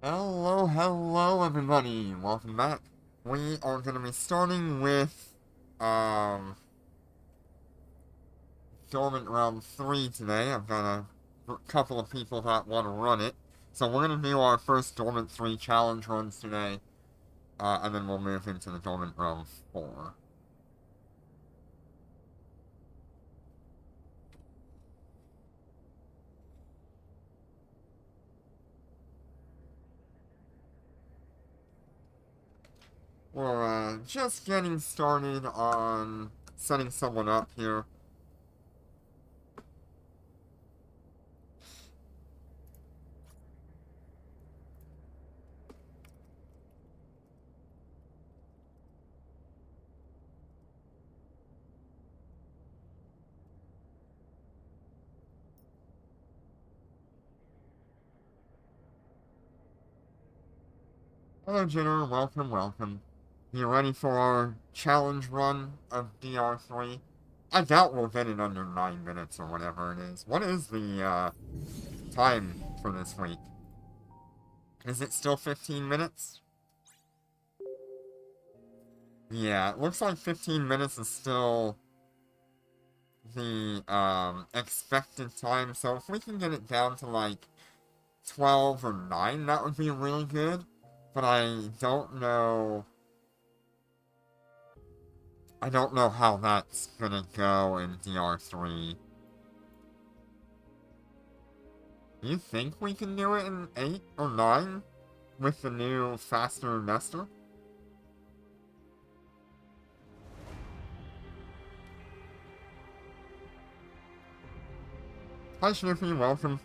Hello everybody. Welcome back. We are going to be starting with, um, Dormant Realm 3 today. I've got a couple of people that want to run it. So we're going to do our first Dormant 3 challenge runs today, and then we'll move into the Dormant Realm 4. We're, just getting started on setting someone up here. Hello, Jenner. Welcome. You ready for our challenge run of DR3? I doubt we'll get it under 9 minutes or whatever it is. What is the, time for this week? Is it still 15 minutes? Yeah, it looks like 15 minutes is still the, expected time, so if we can get it down to, like, 12 or 9, that would be really good. But I don't know how that's gonna go in DR3. Do you think we can do it in 8 or 9 with the new faster Nester? Hi Snoopy, welcome.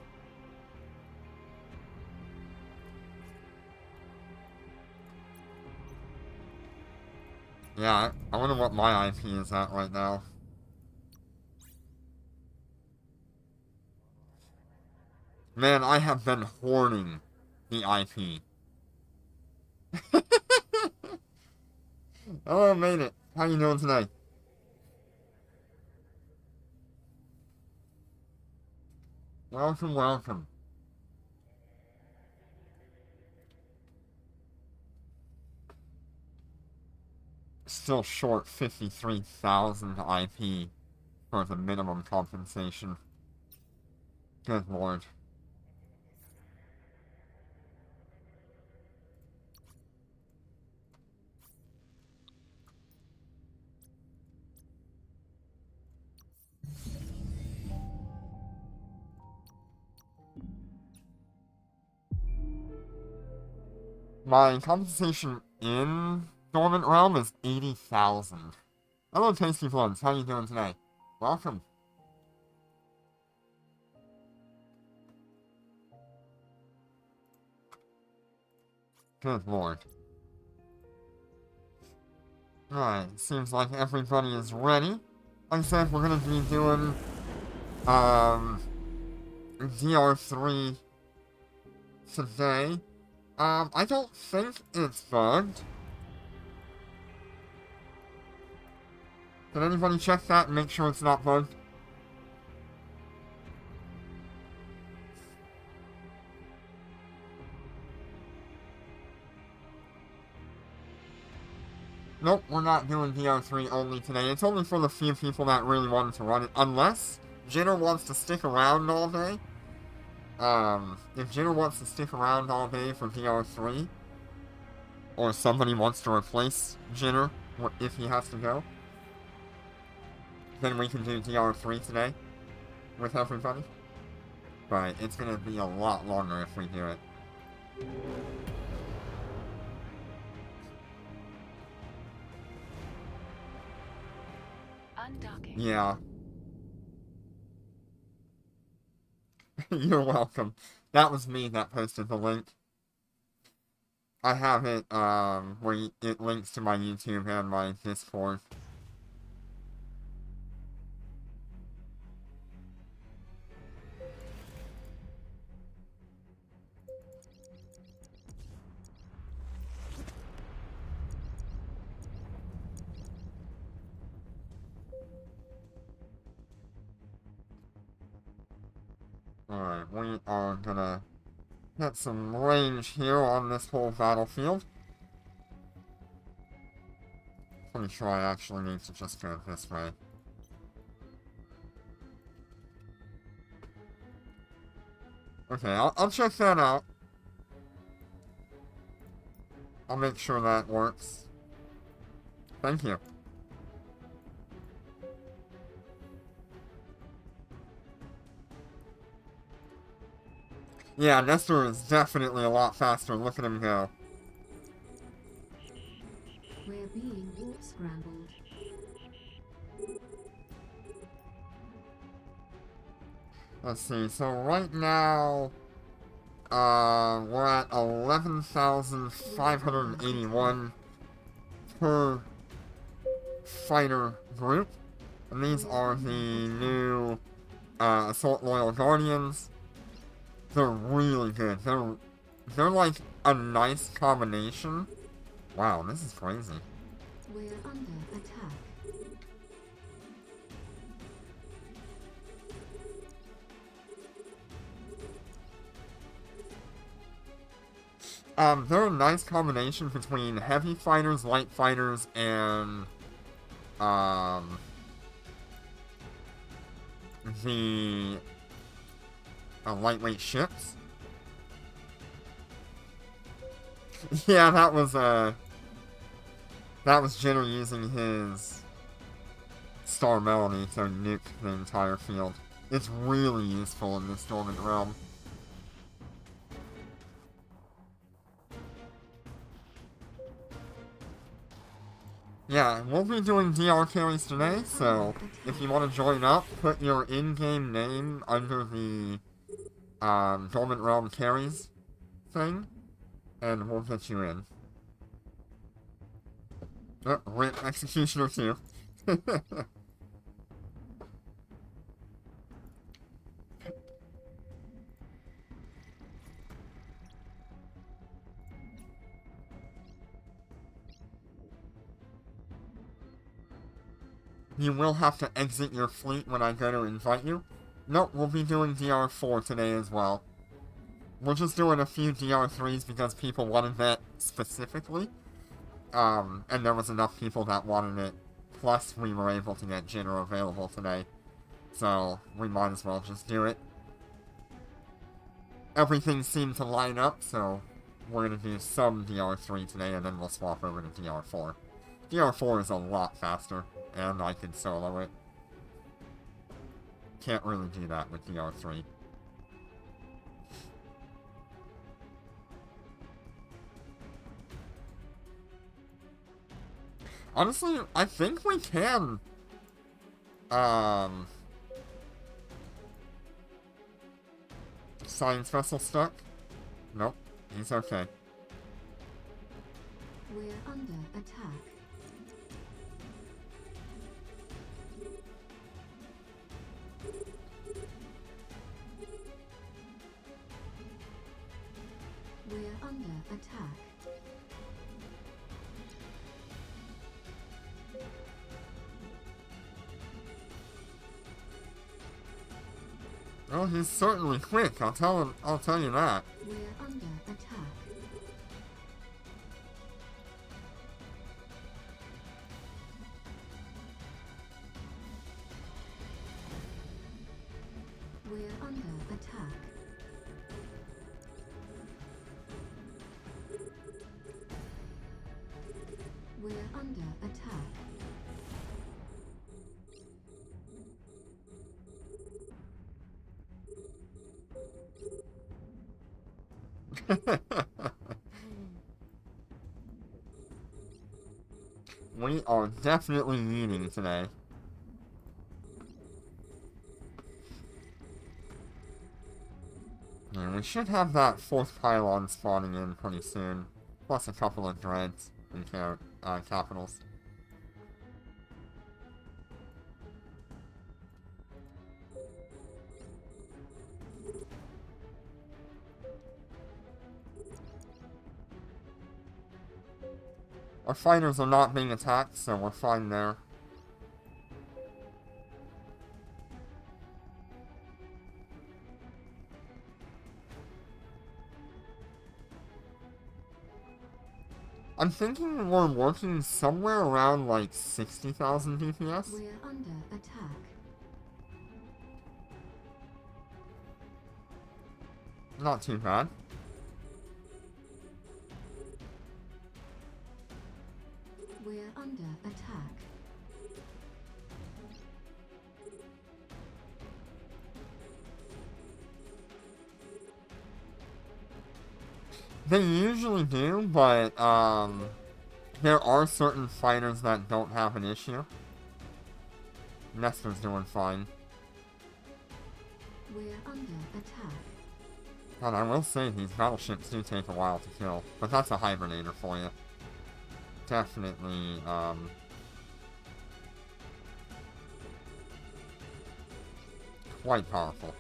Yeah, I wonder what my IP is at right now. Man, I have been hoarding the IP. Oh, I made it. How you doing tonight? Welcome. Still short 53,000 IP for the minimum compensation. Good lord. My compensation in Dormant Realm is 80,000. Hello, Tasty Floods. How you doing today? Welcome. Good lord. Alright, seems like everybody is ready. Like I said, we're gonna be doing, um, DR3 today. I don't think it's bugged. Did anybody check that and make sure it's not bugged? Nope, we're not doing DR3 only today. It's only for the few people that really wanted to run it. Unless Jenner wants to stick around all day. If Jenner wants to stick around all day for DR3, or somebody wants to replace Jenner if he has to go, then we can do DR3 today with everybody. But it's gonna be a lot longer if we do it. Undocking. Yeah. You're welcome. That was me that posted the link. I have it, where it links to my YouTube and my Discord. Alright, we are gonna Got some range here on this whole battlefield. Pretty sure I actually need to just go this way. Okay, I'll check that out. I'll make sure that works. Thank you. Yeah, Nestor is definitely a lot faster. Look at him go. We're being warp scrambled. Let's see, so right now, we're at 11,581 per fighter group. And these are the new, Assault Loyal Guardians. They're really good. They're like a nice combination. Wow, this is crazy. We're under attack. They're a nice combination between heavy fighters, light fighters, and, the lightweight ships. Yeah, that was Jenner using his Star Melody to nuke the entire field. It's really useful in this Dormant Realm. Yeah, we'll be doing DR carries today, so if you want to join up, put your in-game name under the Dormant Realm carries thing, and we'll get you in. Oh, RIP Executioner too. You will have to exit your fleet when I go to invite you. Nope, we'll be doing DR4 today as well. We're just doing a few DR3s because people wanted that specifically. And there was enough people that wanted it. Plus, we were able to get Jinner available today. So, we might as well just do it. Everything seemed to line up, so we're gonna do some DR3 today, and then we'll swap over to DR4. DR4 is a lot faster, and I can solo it. Can't really do that with DR3. Honestly, I think we can. Science vessel stuck? Nope, he's okay. We're under attack. We're under attack. Oh, he's certainly quick, I'll tell you that. We're under attack. We're under attack. We're under attack. We are definitely leading today. Yeah, we should have that fourth pylon spawning in pretty soon. Plus a couple of dreads and capitals. Our fighters are not being attacked, so we're fine there. I'm thinking we're working somewhere around like 60,000 DPS. We're under attack. Not too bad. We're under attack. They usually do, but there are certain fighters that don't have an issue. Nestor's doing fine. We're under attack. And I will say these battleships do take a while to kill, but that's a hibernator for you. Definitely, quite powerful.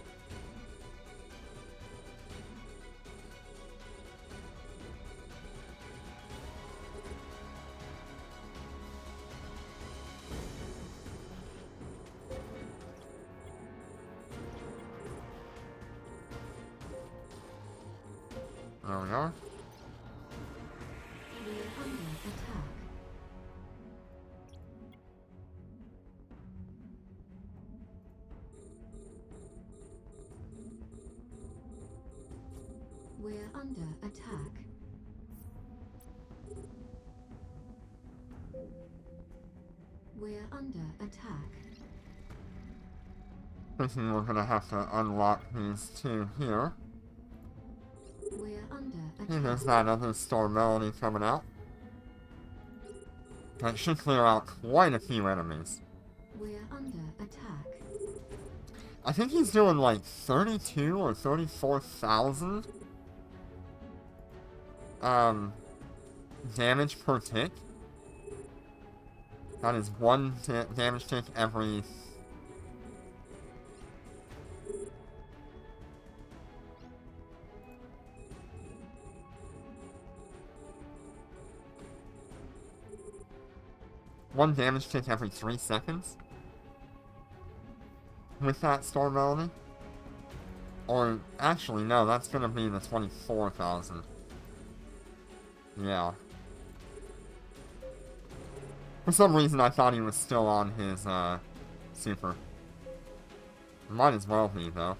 There we are. We're under attack. We're under attack. We're under attack. Thinking we're gonna have to unlock these two here. We're under And attack. there's that other Star Melody coming out. That should clear out quite a few enemies. We're under attack. I think he's doing like 32 or 34,000 damage per tick. That is one damage tick every... One damage tick every 3 seconds. With that Star Melody. Or, actually, no, that's gonna be the 24,000. Yeah. For some reason, I thought he was still on his, super. Might as well be, though.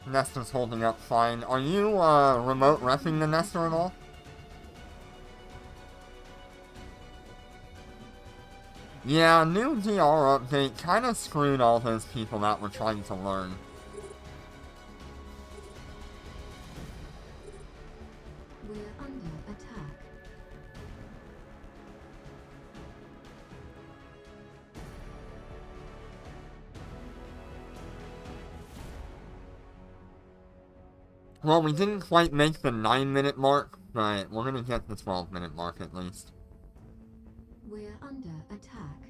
Nestor's holding up fine. Are you, remote reffing the Nestor at all? Yeah, new DR update kinda screwed all those people that were trying to learn. We're under attack. Well, we didn't quite make the 9-minute mark, but we're gonna get the 12-minute mark at least. We're under attack.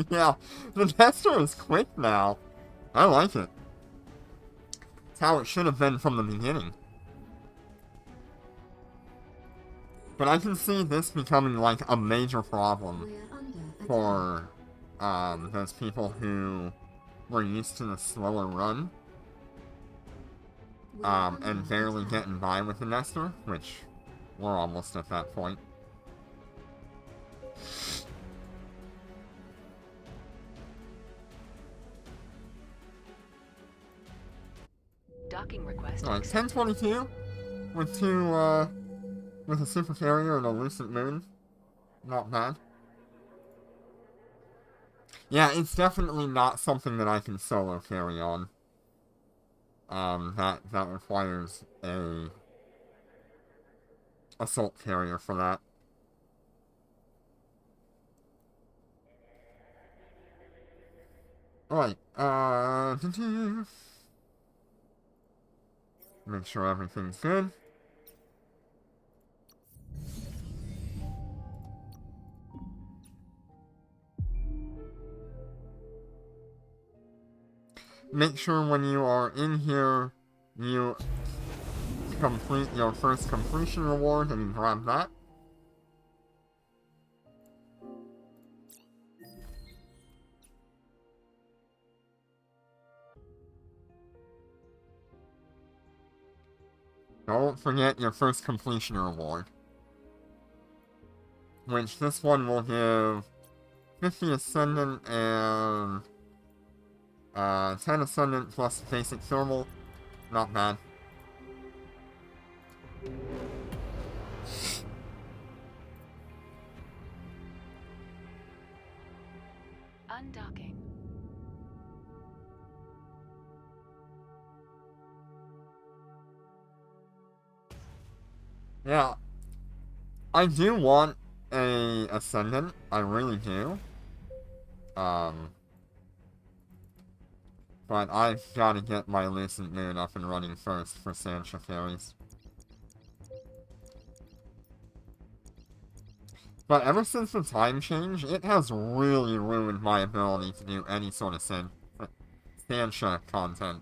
Yeah, the Nestor is quick now. I like it. It's how it should have been from the beginning. But I can see this becoming like a major problem We're under attack. for those people who were used to the slower run We're under and barely attack. getting by with the Nestor, which we're almost at that point. Docking request. Alright, 1022 with two, with a super carrier and a lucent moon. Not bad. Yeah, it's definitely not something that I can solo carry on. That requires a assault carrier for that. Alright, make sure everything's good. Make sure when you are in here, you complete your first completion reward and you grab that. Don't forget your first completion reward. Which this one will give 50 Ascendant and 10 Ascendant plus basic thermal. Not bad. Undocking. Yeah. I do want a Ascendant. I really do. But I've gotta get my Lucent Moon up and running first for Sancha Fairies. But ever since the time change, it has really ruined my ability to do any sort of Sancha content.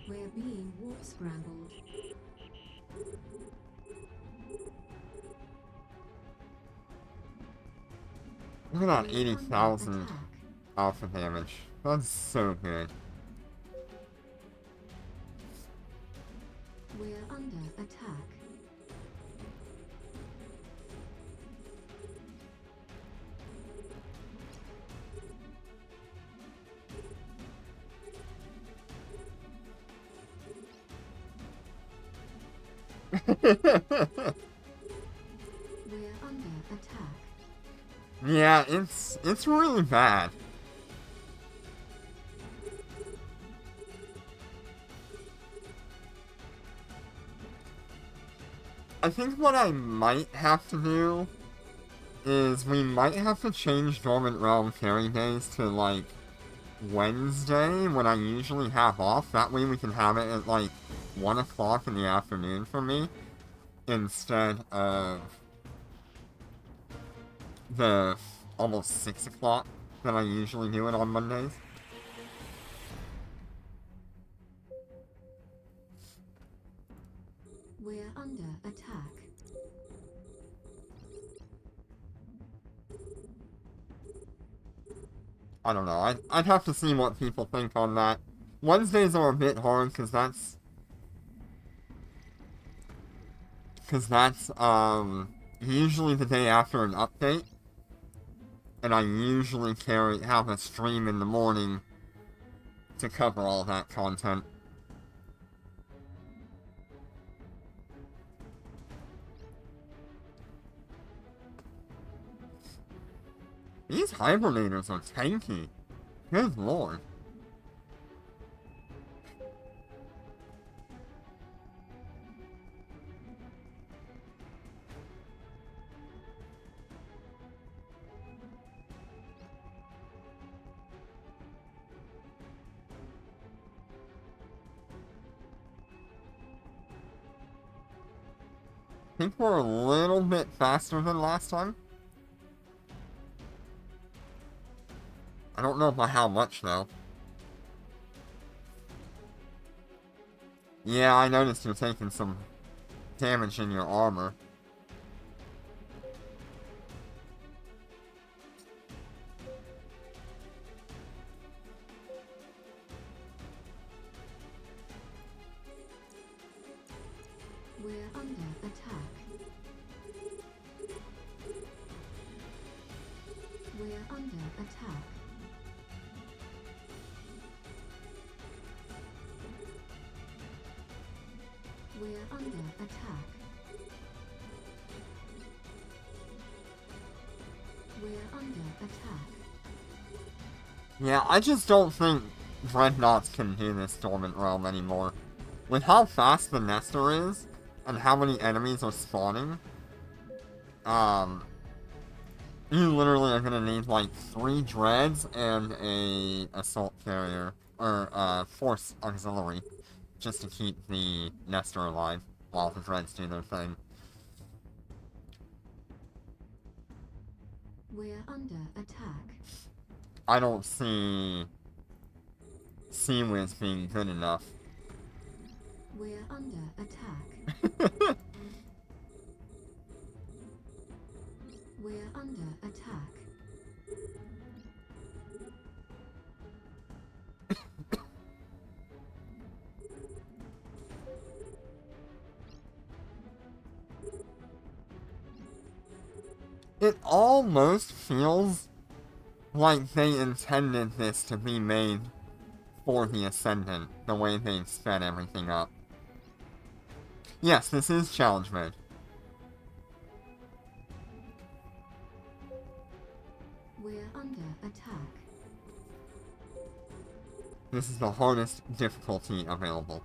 We're being warp scrambled. Look at that We're 80,000 under attack. alpha damage. That's so good. We're under attack. We're under attack. Yeah, it's really bad. I think what I might have to do is we might have to change Dormant Realm carry days to, like, Wednesday, when I usually have off. That way we can have it at, like, 1 o'clock in the afternoon for me, instead of the almost 6 o'clock that I usually do it on Mondays. We're under attack. I don't know, I'd have to see what people think on that. Wednesdays are a bit hard, because that's, usually the day after an update. And I usually have a stream in the morning to cover all that content. These hibernators are tanky. Good lord. I think we're a little bit faster than last time. I don't know by how much, though. Yeah, I noticed you're taking some damage in your armor. We're under attack. We're under attack. We're under attack. Yeah, I just don't think Dreadnoughts can do this Dormant Realm anymore. With how fast the Nestor is, and how many enemies are spawning, you literally are gonna need like 3 Dreads and a Assault Carrier, or Force Auxiliary, just to keep the Nestor alive while the Dreads do their thing. We're under attack. I don't see Seawiz being good enough. We're under attack. We're under attack. It almost feels like they intended this to be made for the Ascendant, the way they've sped everything up. Yes, this is challenge mode. We're under attack. This is the hardest difficulty available.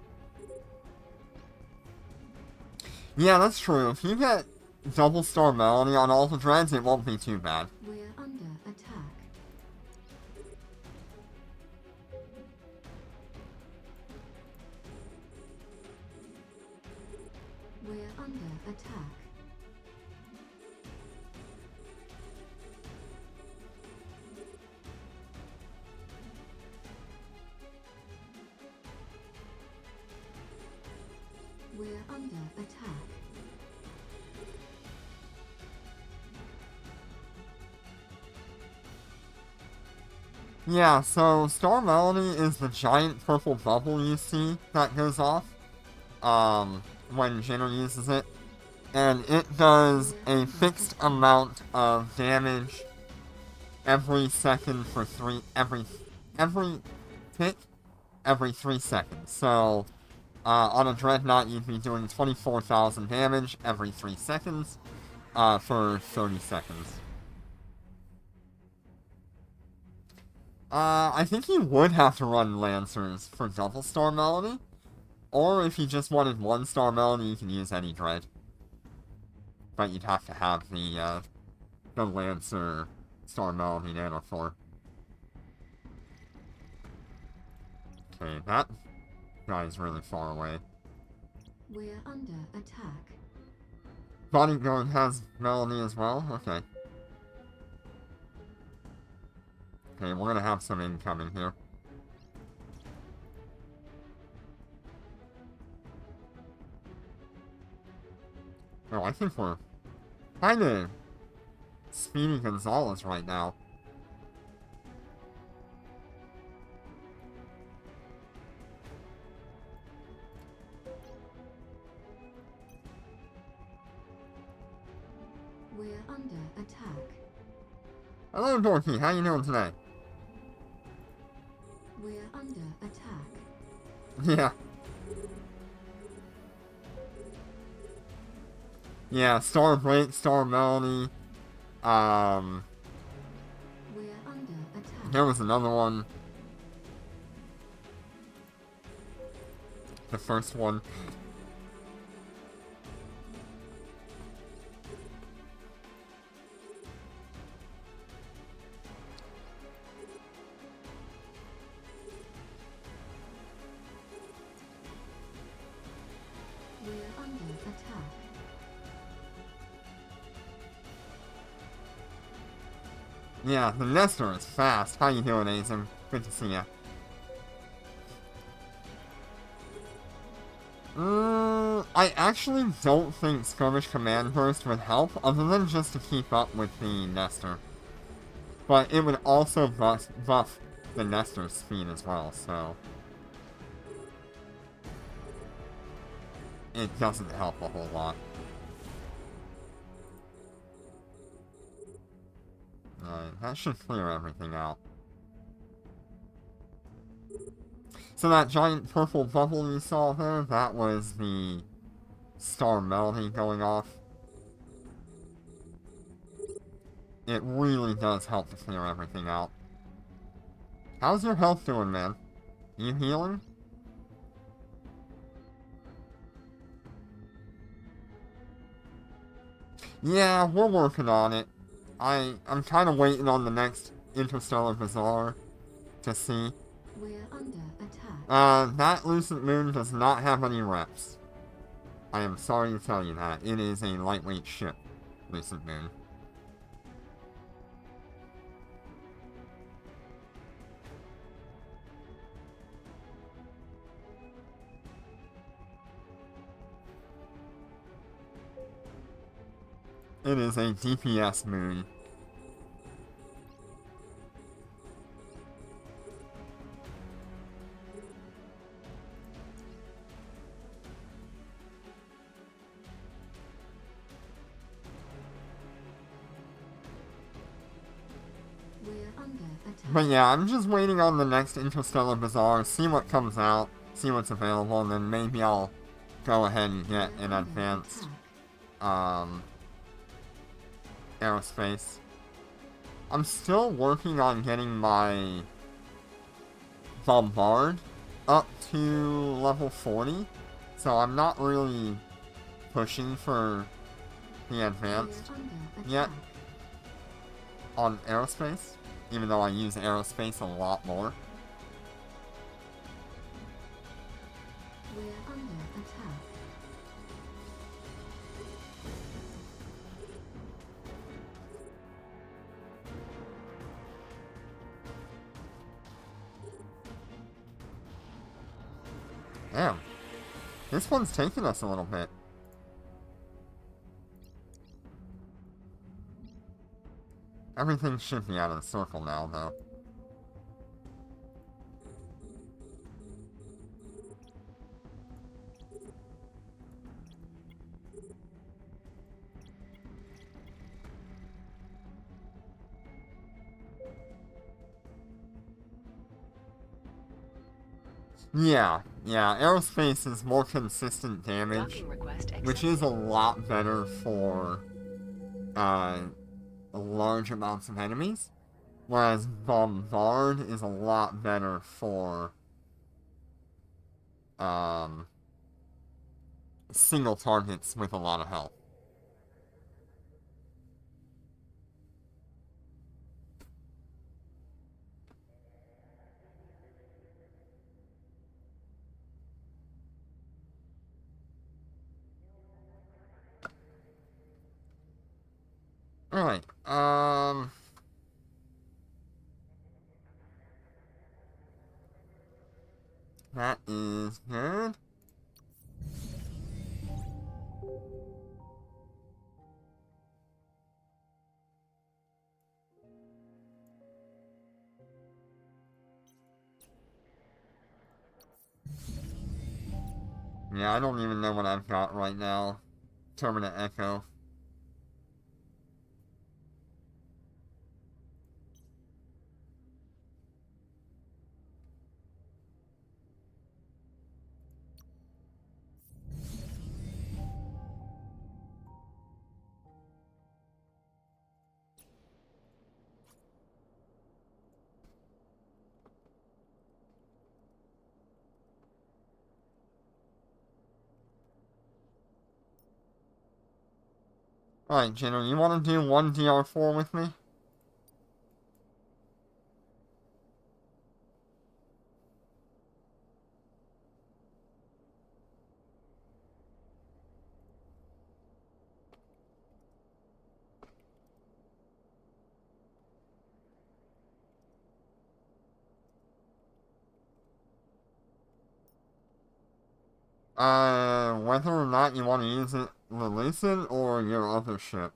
Yeah, that's true. If you get double star melody on all the dreads, it won't be too bad. We're under attack. We're under attack. We're under attack. Yeah, so Star Melody is the giant purple bubble you see that goes off when Jinner uses it. And it does a fixed amount of damage every second for every tick every 3 seconds. So on a Dreadnought you'd be doing 24,000 damage every 3 seconds for 30 seconds. I think you would have to run Lancers for double Star Melody. Or if you just wanted 1 Star Melody, you can use any Dread. But you'd have to have the Lancer Star Melody Nano for. Okay, that guy's really far away. We're under attack. Bodyguard has Melody as well? Okay. Okay, we're gonna have some incoming here. Oh, I think we're kinda speedy Gonzalez right now. We're under attack. Hello, Dorothy. How you doing today? We're under attack. Yeah. Yeah, Star Break, Star Melody. We're under attack. There was another one. The first one. We're under attack. Yeah, the Nestor is fast. How you doing, Azim? Good to see ya. I actually don't think Skirmish Command Burst would help, other than just to keep up with the Nestor. But it would also buff the Nestor's speed as well, so... it doesn't help a whole lot. Alright. that should clear everything out. So that giant purple bubble you saw there, that was the star melody going off. It really does help to clear everything out. How's your health doing, man? You healing? Yeah, we're working on it. I'm kind of waiting on the next Interstellar Bazaar to see. We're under attack. That Lucent Moon does not have any reps. I am sorry to tell you that. It is a lightweight ship, Lucent Moon. It is a DPS moon. We're under attack. But yeah, I'm just waiting on the next Interstellar Bazaar, see what comes out, see what's available, and then maybe I'll go ahead and get We're an under advanced, attack. aerospace. I'm still working on getting my Bombard up to level 40, so I'm not really pushing for the advanced We're under yet attack. on aerospace, even though I use aerospace a lot more. We're under attack. Damn. This one's taking us a little bit. Everything should be out of the circle now, though. Yeah, aerospace is more consistent damage, Docking request which is a accepted. lot better for large amounts of enemies, whereas Bombard is a lot better for single targets with a lot of health. Alright, that is good. Yeah, I don't even know what I've got right now. Terminate Echo. Alright, Jenner, you want to do one DR4 with me? Whether or not you want to use it, release it, or your other ship.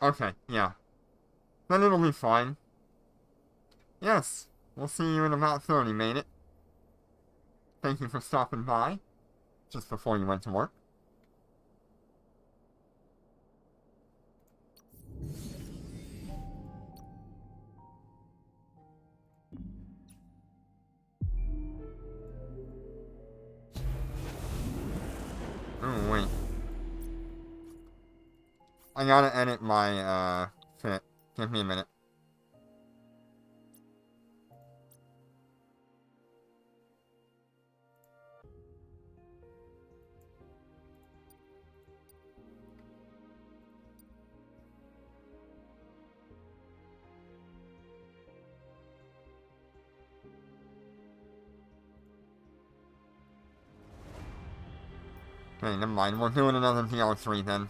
Okay, yeah. Then it'll be fine. Yes, we'll see you in about 30, made it. Thank you for stopping by, just before you went to work. Oh, wait. I gotta edit my, fit. Give me a minute. Okay, never mind. We're doing another DR3 then.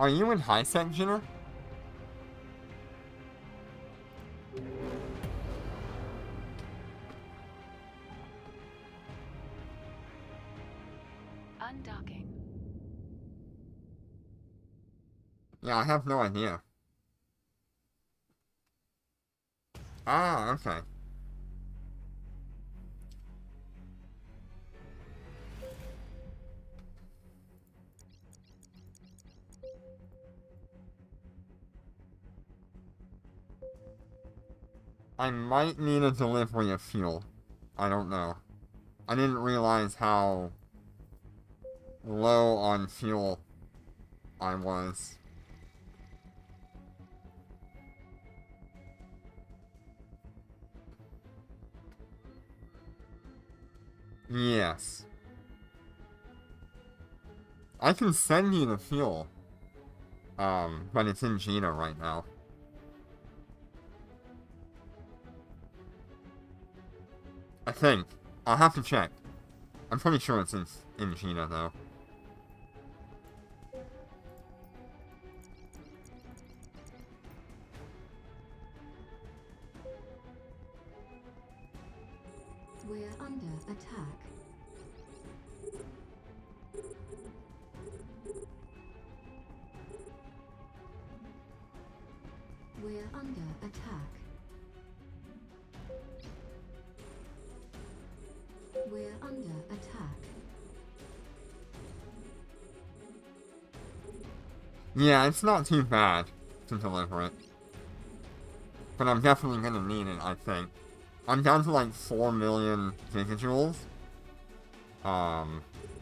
Are you in high sec, Jenner? Undocking. Yeah, I have no idea. Ah, okay. I might need a delivery of fuel. I don't know. I didn't realize how low on fuel I was. Yes. I can send you the fuel. But it's in Gina right now. I think. I'll have to check. I'm pretty sure it's in Gina, though. We're under attack. We're under attack. We're under attack. Yeah, it's not too bad to deliver it. But I'm definitely gonna need it, I think. I'm down to like 4 million gigajoules.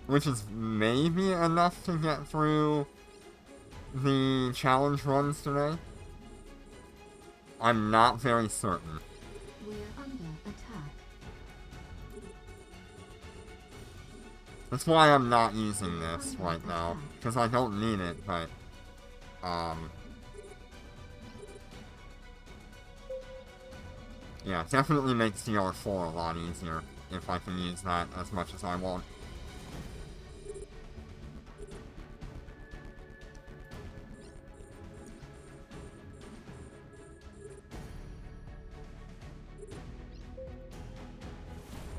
Which is maybe enough to get through the challenge runs today. I'm not very certain. We're under attack. That's why I'm not using this right now. Because I don't need it, but... yeah, definitely makes DR4 a lot easier if I can use that as much as I want.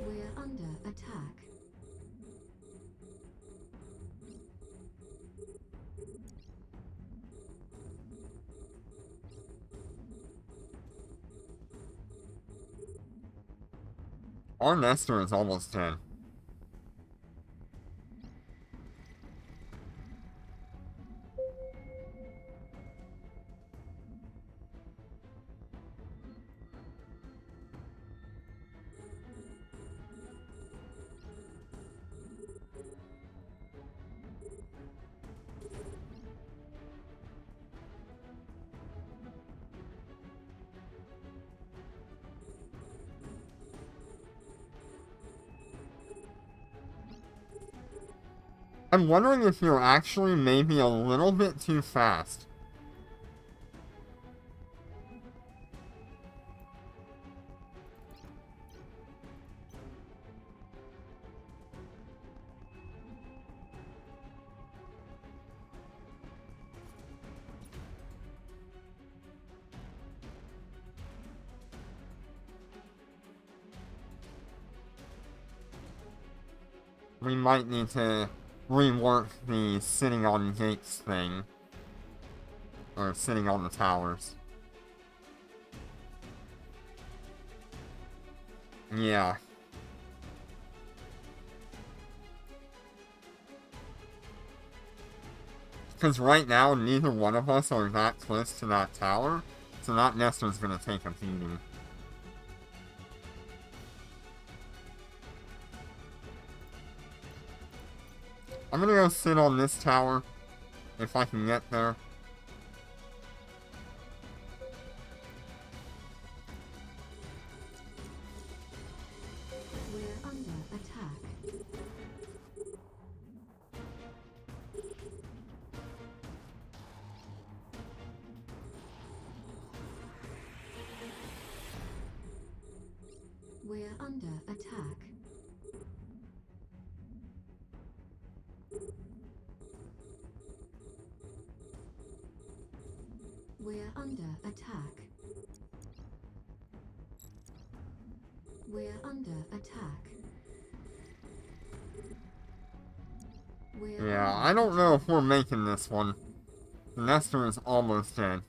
We're under attack. Our Nestor is almost dead. I'm wondering if you're actually maybe a little bit too fast. we might need to rework the sitting on gates thing. Or sitting on the towers. Yeah. Because right now, neither one of us are that close to that tower, so that Nestor's gonna take a beating. I'm gonna go sit on this tower, if I can get there. We're under attack. We're under attack. We're under attack. We're under attack. We're Yeah, under I don't know attack. if we're making this one. The Nestor is almost dead.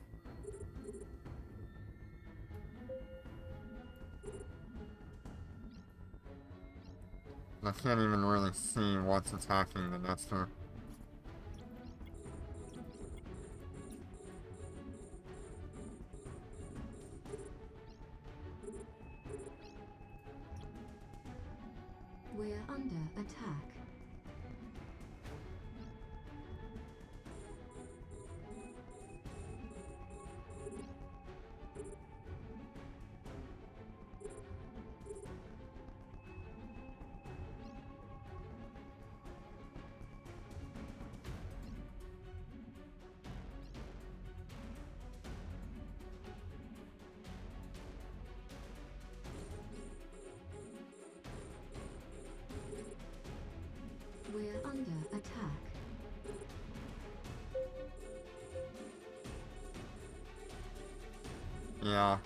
I can't even really see what's attacking the Nestor. We're under attack. We're under attack. Yeah.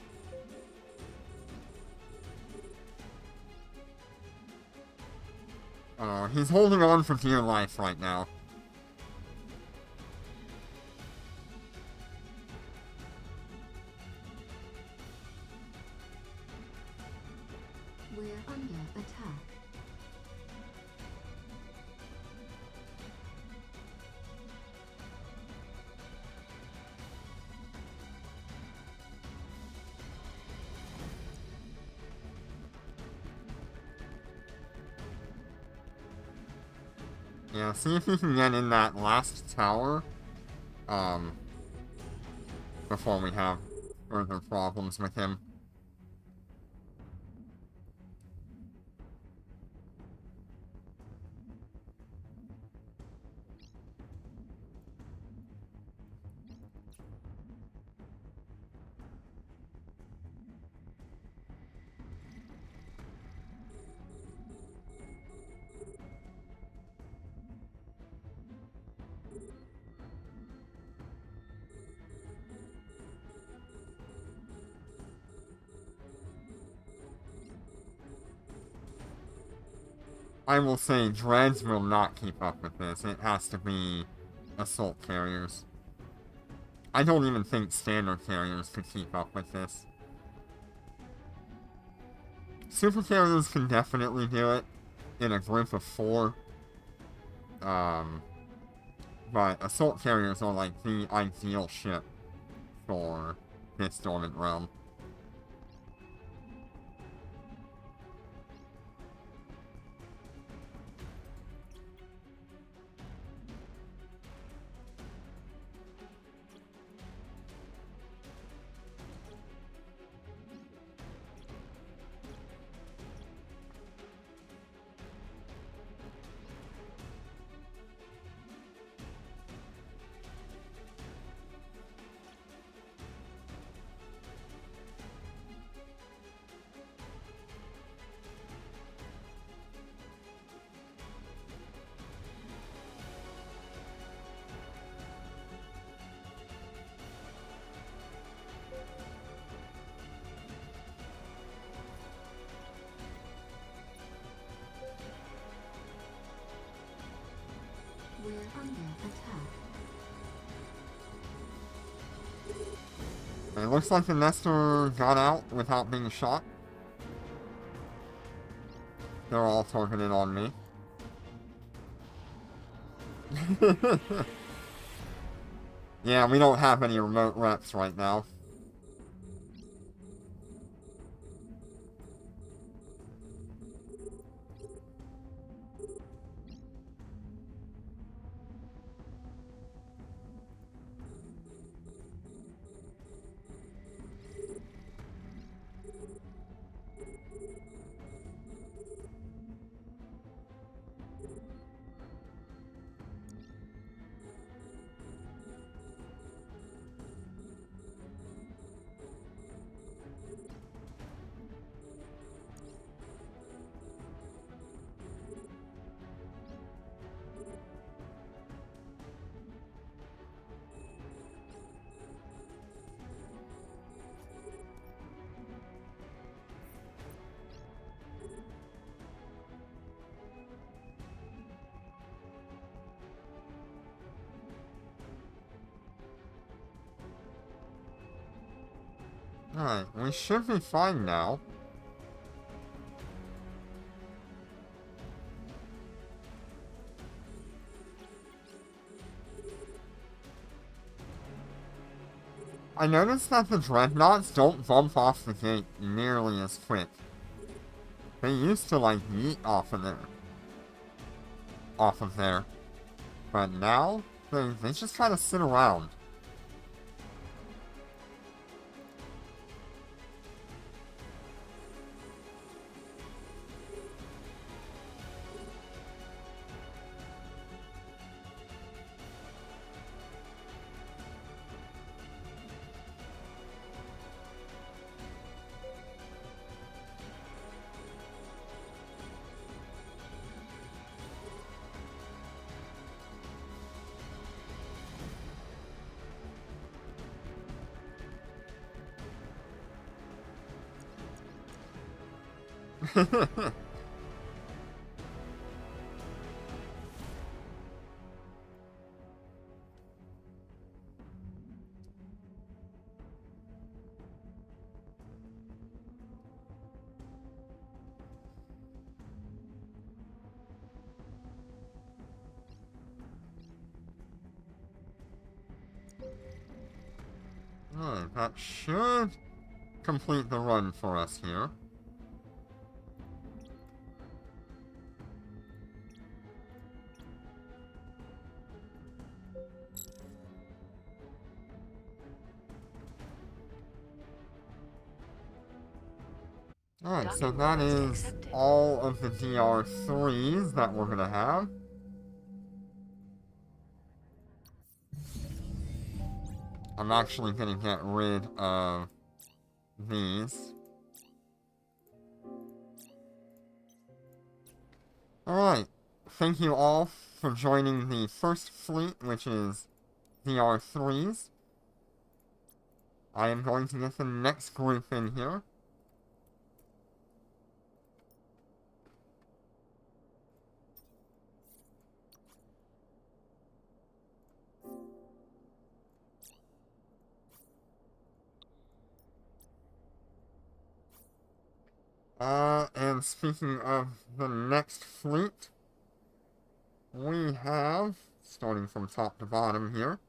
He's holding on for dear life right now. We're under attack. Yeah, see if you can get in that last tower, before we have further problems with him. I will say, Dreads will not keep up with this. It has to be assault carriers. I don't even think standard carriers could keep up with this. Super carriers can definitely do it in a group of 4. But assault carriers are like the ideal ship for this Dormant Realm. It looks like the Nestor got out without being shot. They're all targeted on me. Yeah, we don't have any remote reps right now. Alright, we should be fine now. I noticed that the dreadnoughts don't bump off the gate nearly as quick. They used to, like, yeet off of there. But now, they just kind of sit around. Alright, that should complete the run for us here. Alright, so that is all of the DR3s that we're gonna have. I'm actually gonna get rid of these. Alright, thank you all for joining the first fleet, which is DR3s. I am going to get the next group in here. And speaking of the next fleet, we have, starting from top to bottom here,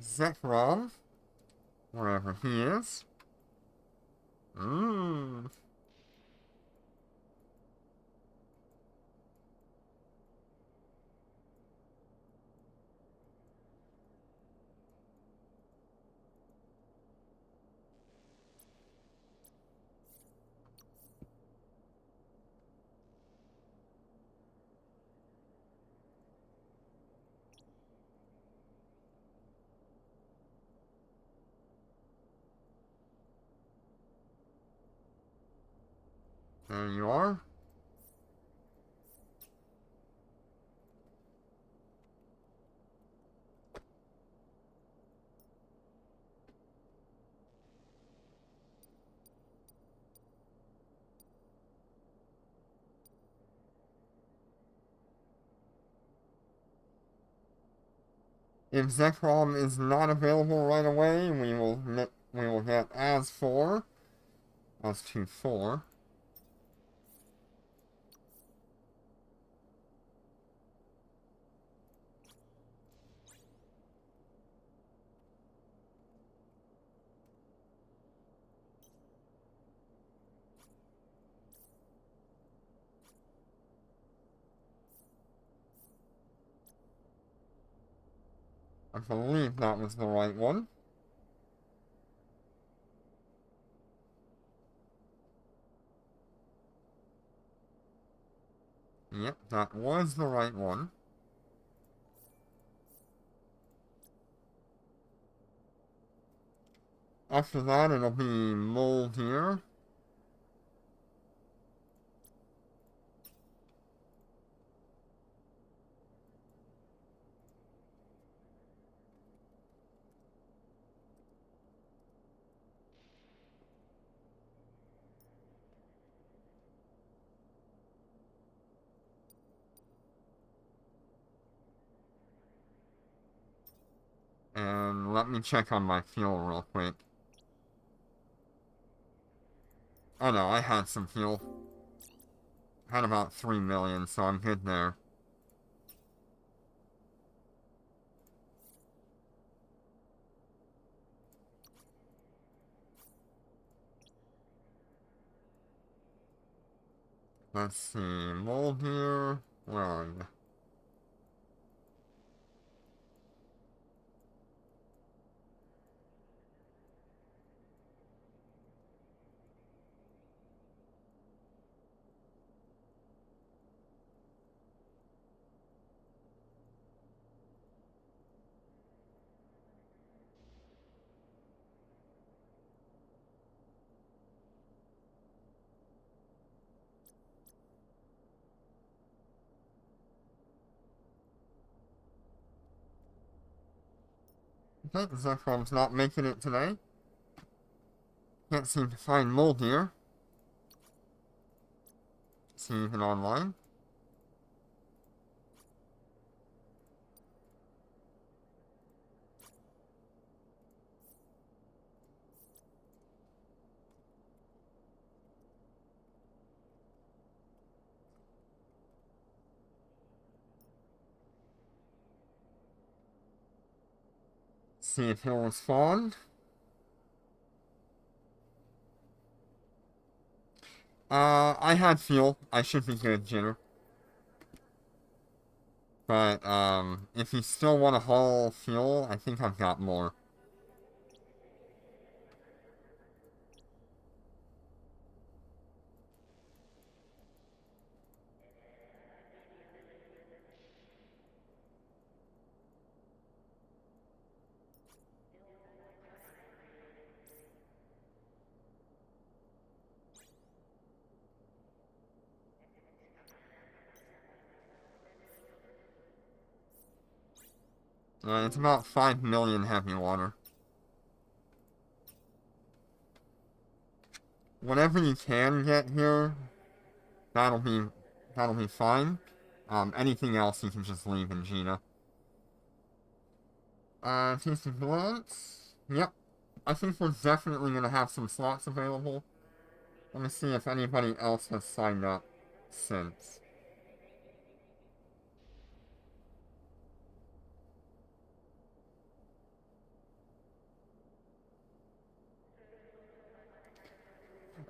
Zekrom, wherever he is. There you are. If Zekrom is not available right away, we will get As4. As2-4. I believe that was the right one. Yep, that was the right one. After that, it'll be Mold here. And let me check on my fuel real quick. Oh no, I had some fuel. Had about 3 million, so I'm good there. Let's see, Mold here. Where are you? Okay, Zekrom's not making it today. Can't seem to find Mold here. See even online. See if he'll respond. I had fuel. I should be good, Jenner. But, if you still want to haul fuel, I think I've got more. It's about 5 million heavy water. Whatever you can get here, that'll be fine. Anything else you can just leave in Gina. Tasty Blunts. Yep. I think we're definitely gonna have some slots available. Let me see if anybody else has signed up since.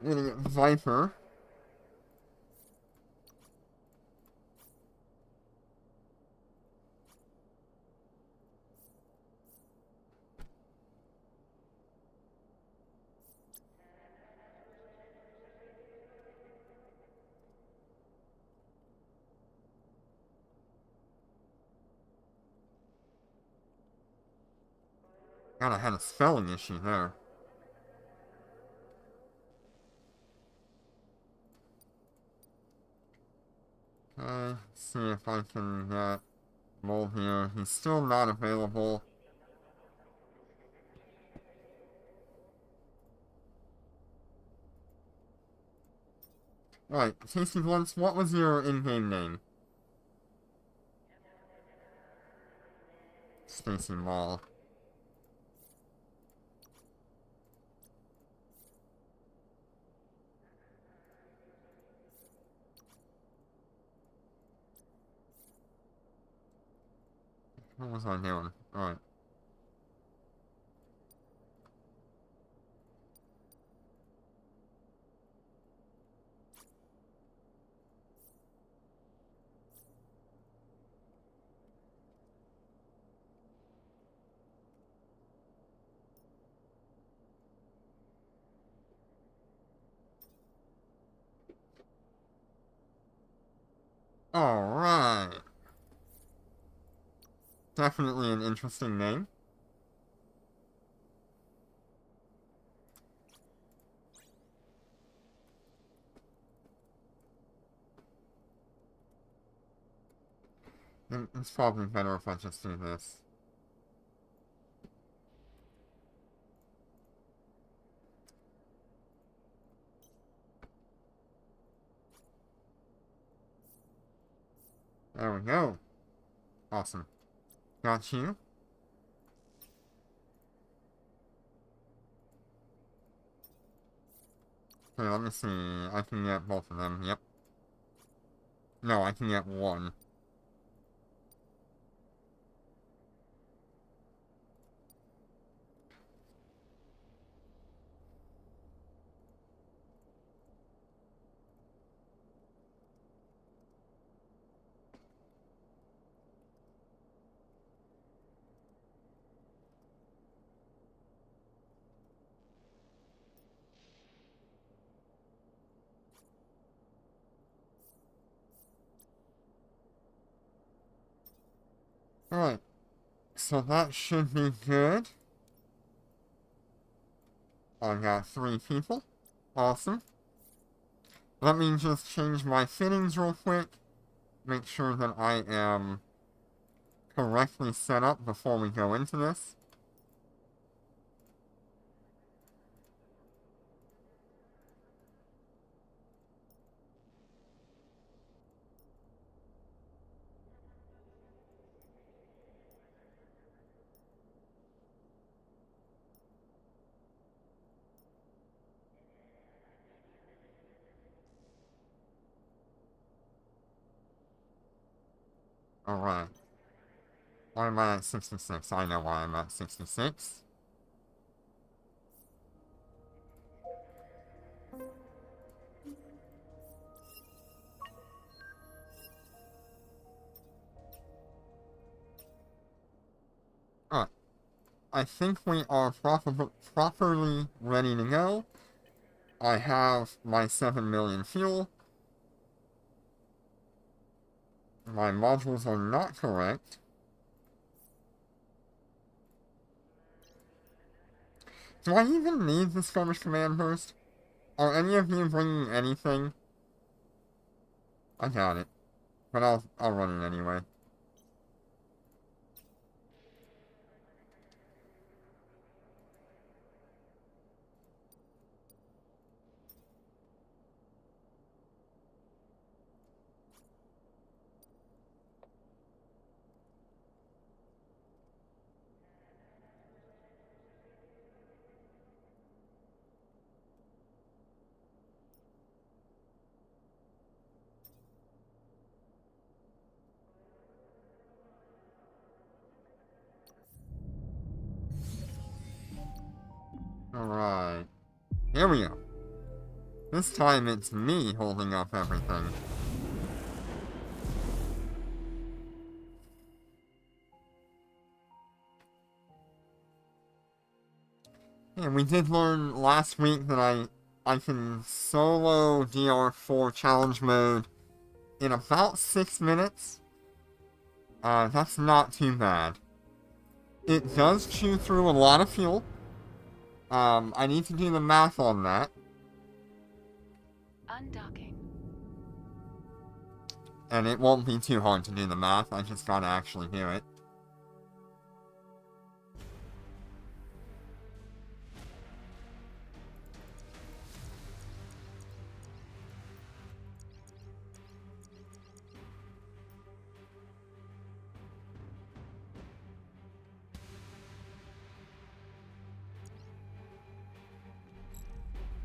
We're gonna get Viper. God, I had a spelling issue there. Okay, see if I can get Mold here. He's still not available. Right, Tasty Blunts, what was your in-game name? east-facing wall. What was I doing? Alright. Alright. Definitely an interesting name. It's probably better if I just do this. There we go. Awesome. Got you. Okay, let me see. I can get both of them. Yep. No, I can get one. Alright. So that should be good. I got 3 people. Awesome. Let me just change my fittings real quick. Make sure that I am correctly set up before we go into this. Alright. Why am I at 66? I know why I'm at 66. Alright. I think we are properly ready to go. I have my 7 million fuel. My modules are not correct. Do I even need the skirmish command burst? Are any of you bringing anything? I got it. But I'll run it anyway. Alright. Here we go. This time it's me holding up everything. And we did learn last week that I can solo DR4 challenge mode in about 6 minutes. That's not too bad. It does chew through a lot of fuel. I need to do the math on that. Undocking. And it won't be too hard to do the math, I just gotta actually do it.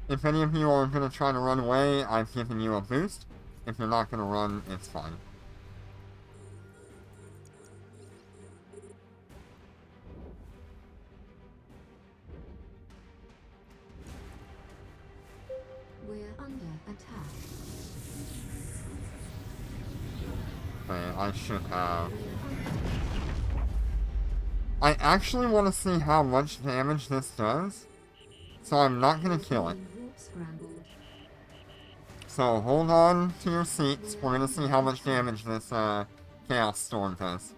If any of you are going to try to run away, I've given you a boost. If you're not going to run, it's fine. We're under attack. Okay, I should have... We're under I actually want to see how much damage this does, so I'm not going to kill it. warp scrambled. So hold on to your seats, we're going to see how much damage this Chaos Storm does.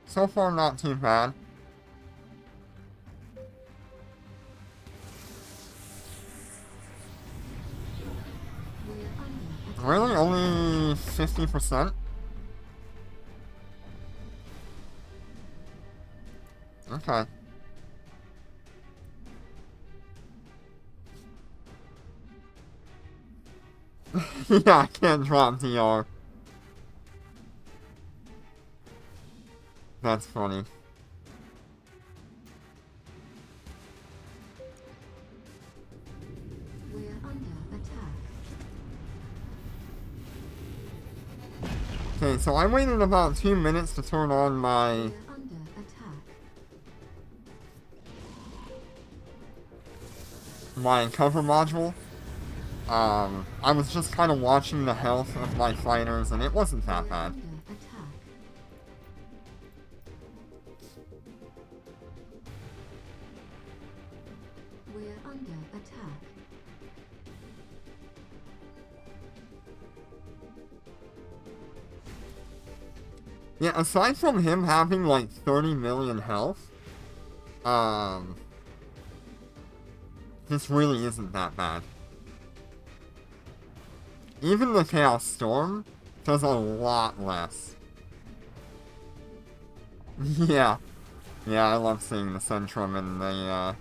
So far, not too bad. We're under attack. Really? Only 50%? Okay. Yeah, I can't drop DR. That's funny. We're under attack. Okay, so I waited about 2 minutes to turn on my... We're under attack. my cover module. I was just kind of watching the health of my fighters, and it wasn't that We're bad. under attack. We're under attack. Yeah, aside from him having like 30 million health, this really isn't that bad. Even the Chaos Storm does a lot less. Yeah. Yeah, I love seeing the Centrum and the,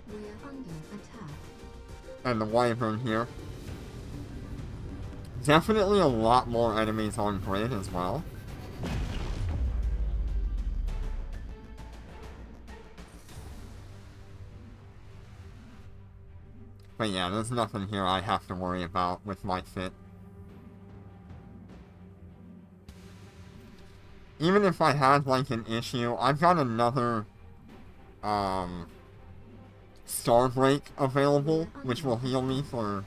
We're under attack. and the Wyvern here. Definitely a lot more enemies on grid as well. But yeah, there's nothing here I have to worry about with my fit. Even if I had like an issue, I've got another Star Break available, which will heal me for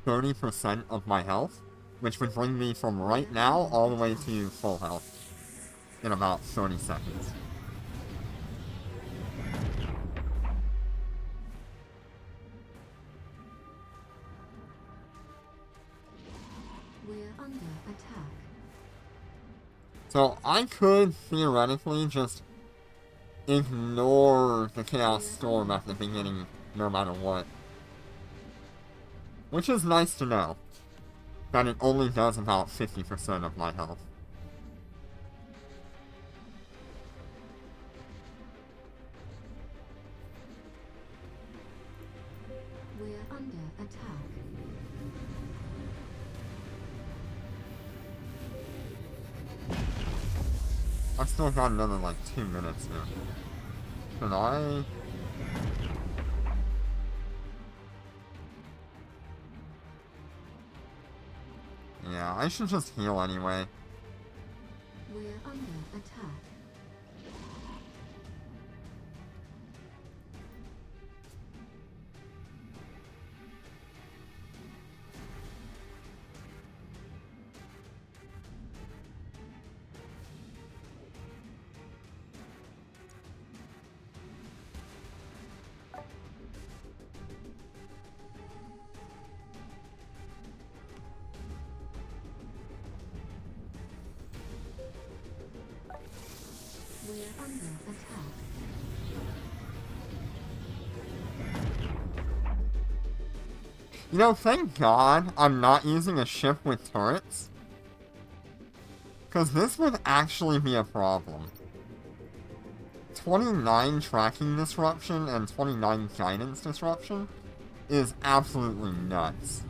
30% of my health, which would bring me from right now all the way to full health in about 30 seconds. We're under attack. So I could theoretically just ignore the Chaos Storm at the beginning no matter what. Which is nice to know. That it only does about 50% of my health. We're under attack. I've still got another like 2 minutes here. Can I? Yeah, I should just heal anyway. We're under attack. We're under attack. You know, thank God I'm not using a ship with turrets. Because this would actually be a problem. 29 tracking disruption and 29 guidance disruption is absolutely nuts.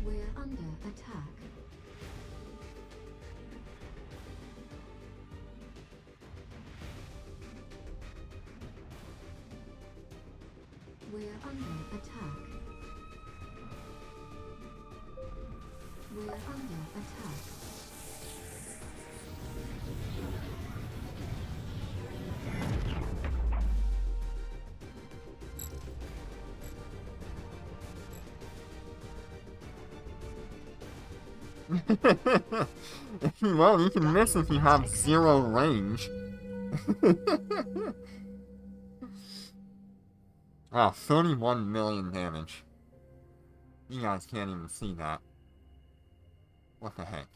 We're under attack. We're under attack. We're under attack. Well, you can miss if you have 0 range. Wow, 31 million damage. You guys can't even see that. What the heck?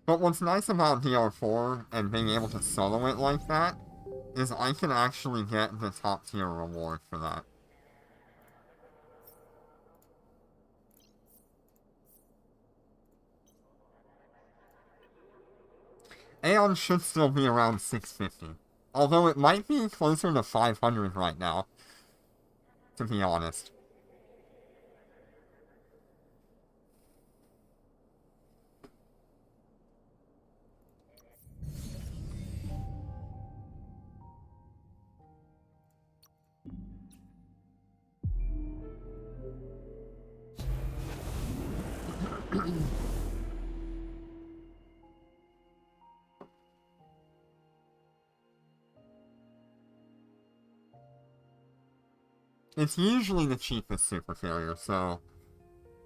But what's nice about DR4 and being able to solo it like that is I can actually get the top tier reward for that. Aeon should still be around 650. Although it might be closer to 500 right now, to be honest. It's usually the cheapest super carrier, so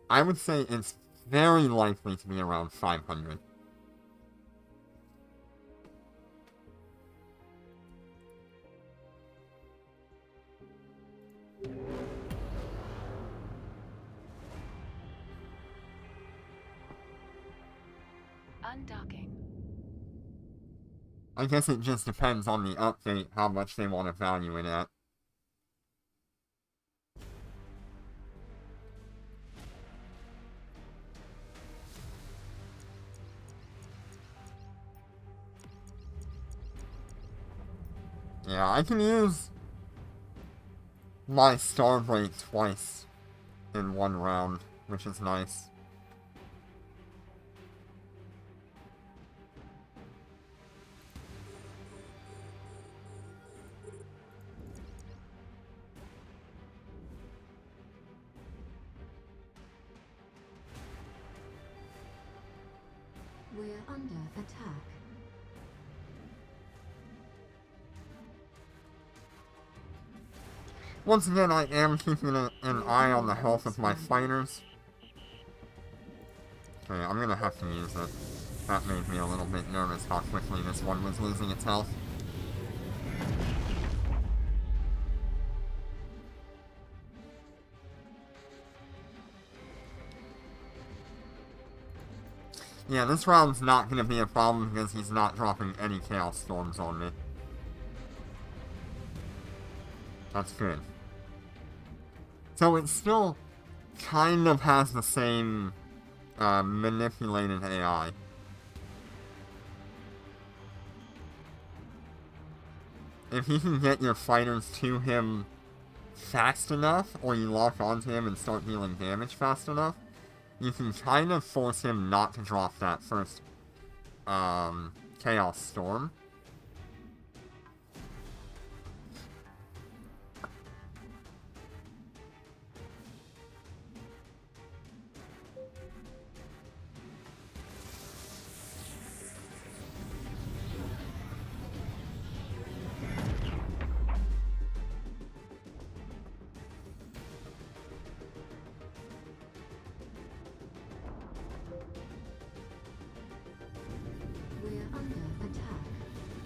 I would say it's very likely to be around 500. Undocking. I guess it just depends on the update how much they want to value it at. Yeah, I can use my Star Break twice in one round, which is nice. We're under attack. Once again, I am keeping an eye on the health of my fighters. Okay, I'm gonna have to use it. That made me a little bit nervous how quickly this one was losing its health. Yeah, this round's not gonna be a problem because he's not dropping any Chaos Storms on me. That's good. So it still kind of has the same manipulated AI. If you can get your fighters to him fast enough, or you lock onto him and start dealing damage fast enough, you can kind of force him not to drop that first Chaos Storm.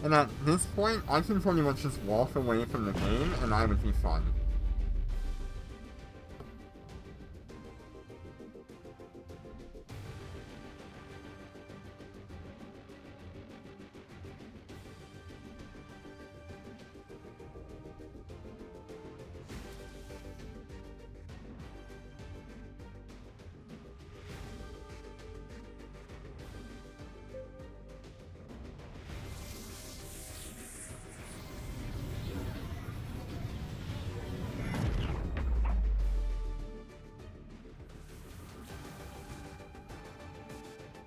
And at this point, I can pretty much just walk away from the game and I would be fine.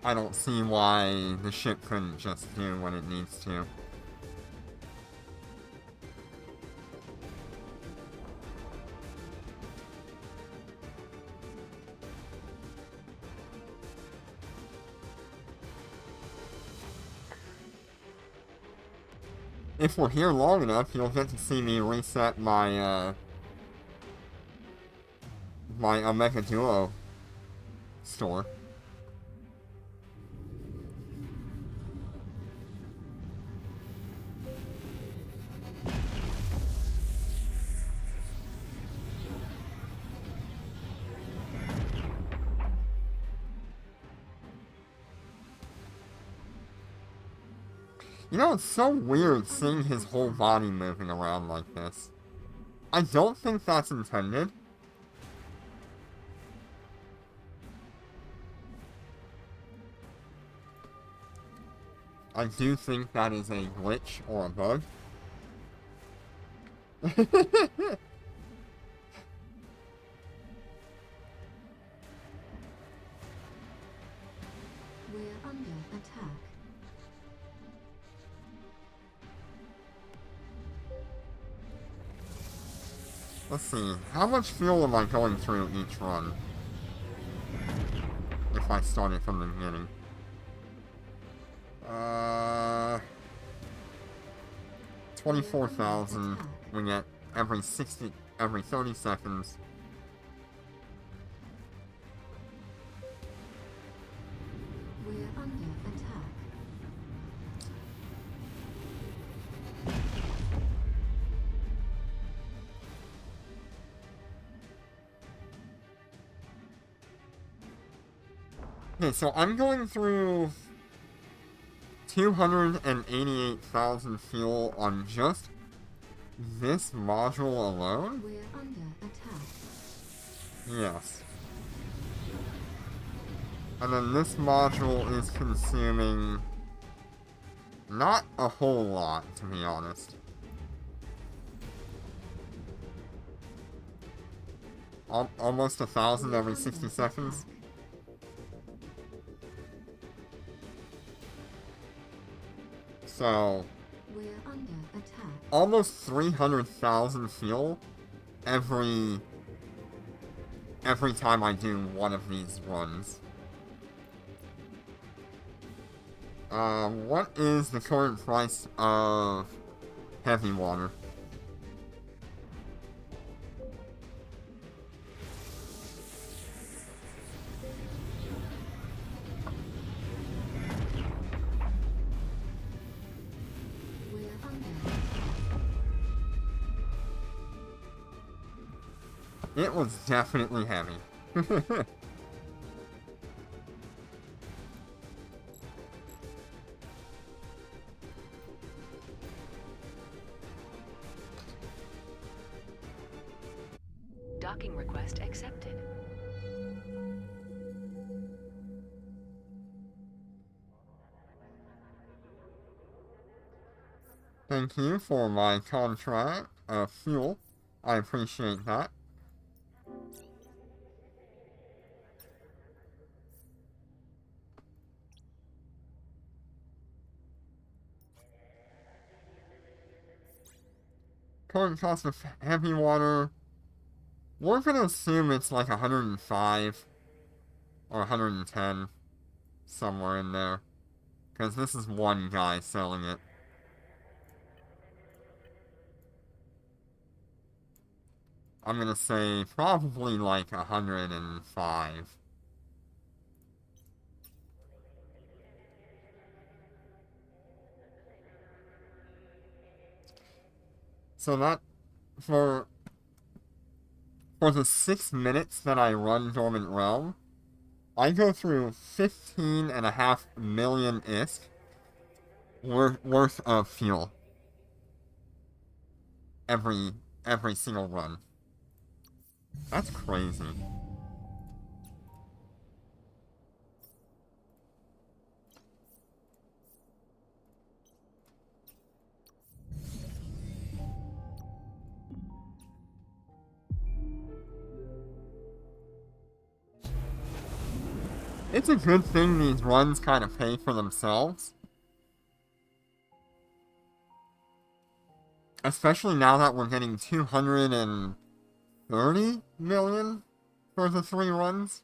I don't see why the ship couldn't just do what it needs to. If we're here long enough, you'll get to see me reset my, my Omega Duo store. You know, it's so weird seeing his whole body moving around like this. I don't think that's intended. I do think that is a glitch or a bug. We're under attack. Let's see, how much fuel am I going through each run? If I started from the beginning. 24,000 we get every 30 seconds. We're under attack. Okay, so I'm going through 288,000 fuel on just this module alone? We're under attack. Yes. And then this module is consuming not a whole lot, to be honest. Almost 1,000 every 60 seconds. So, We're under attack. almost 300,000 fuel every time I do one of these runs. What is the current price of heavy water? We're under. It was definitely heavy. Docking request accepted. Thank you for my contract of fuel. I appreciate that. Current cost of heavy water. We're gonna assume it's like 105 or 110, somewhere in there. Because this is one guy selling it. I'm gonna say probably like 105. So that, for the 6 minutes that I run Dormant Realm, I go through 15.5 million ISK worth of fuel every single run. That's crazy. It's a good thing these runs kind of pay for themselves. Especially now that we're getting 230 million for the 3 runs.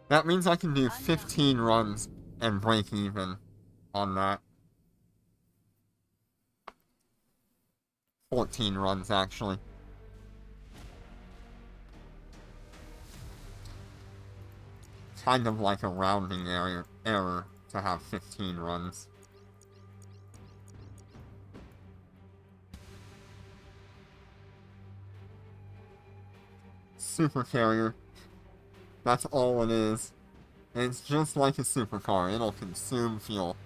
That means I can do 15 runs and break even on that. 14 runs, actually. Kind of like a rounding error to have 15 runs. Super carrier. That's all it is. It's just like a supercar. It'll consume fuel.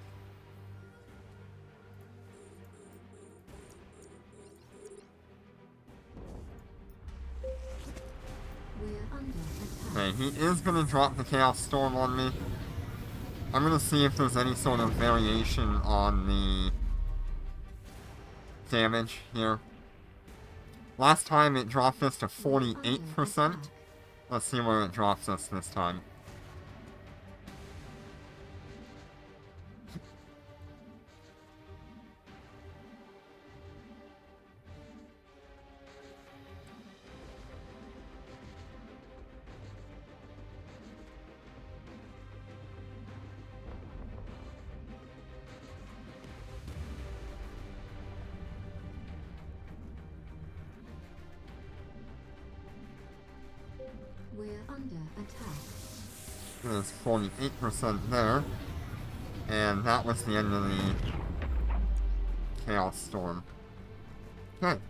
We're under attack. Okay, he is gonna drop the Chaos Storm on me. I'm gonna see if there's any sort of variation on the damage here. Last time it dropped us to 48%. Let's see where it drops us this time. We're under attack. There's 48% there. And that was the end of the Chaos Storm. Okay.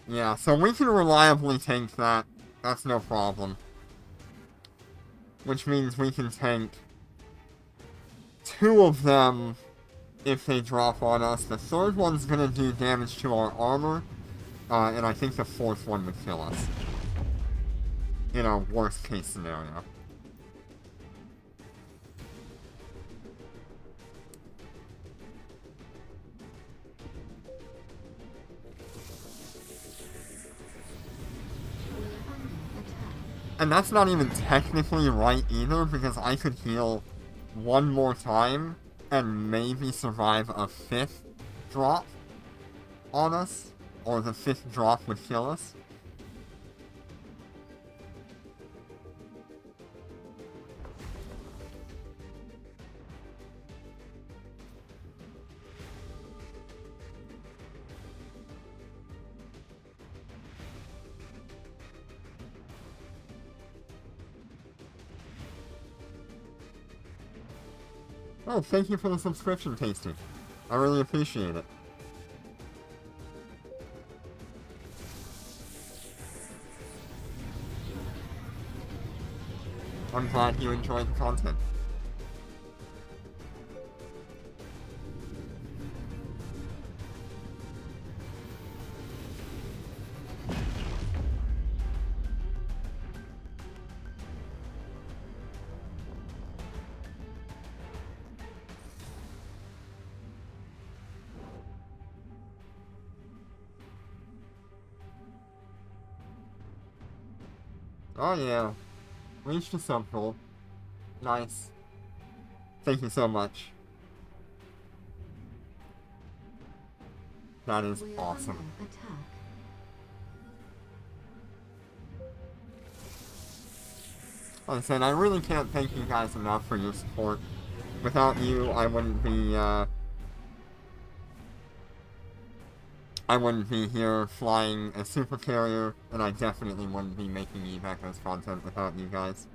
Yeah, so we can reliably tank that. That's no problem. Which means we can tank 2 of them if they drop on us. The 3rd one's gonna do damage to our armor, and I think the 4th one would kill us. In a worst case scenario. We're under attack. And that's not even technically right either, because I could heal one more time and maybe survive a 5th drop on us, or the 5th drop would kill us. Oh, thank you for the subscription, Tasty. I really appreciate it. I'm glad you enjoyed the content. Oh yeah. Reached a sub goal. Nice. Thank you so much. That is We're awesome. under attack. Like I said, I really can't thank you guys enough for your support. Without you, I wouldn't be I wouldn't be here flying a super carrier, and I definitely wouldn't be making evac content without you guys.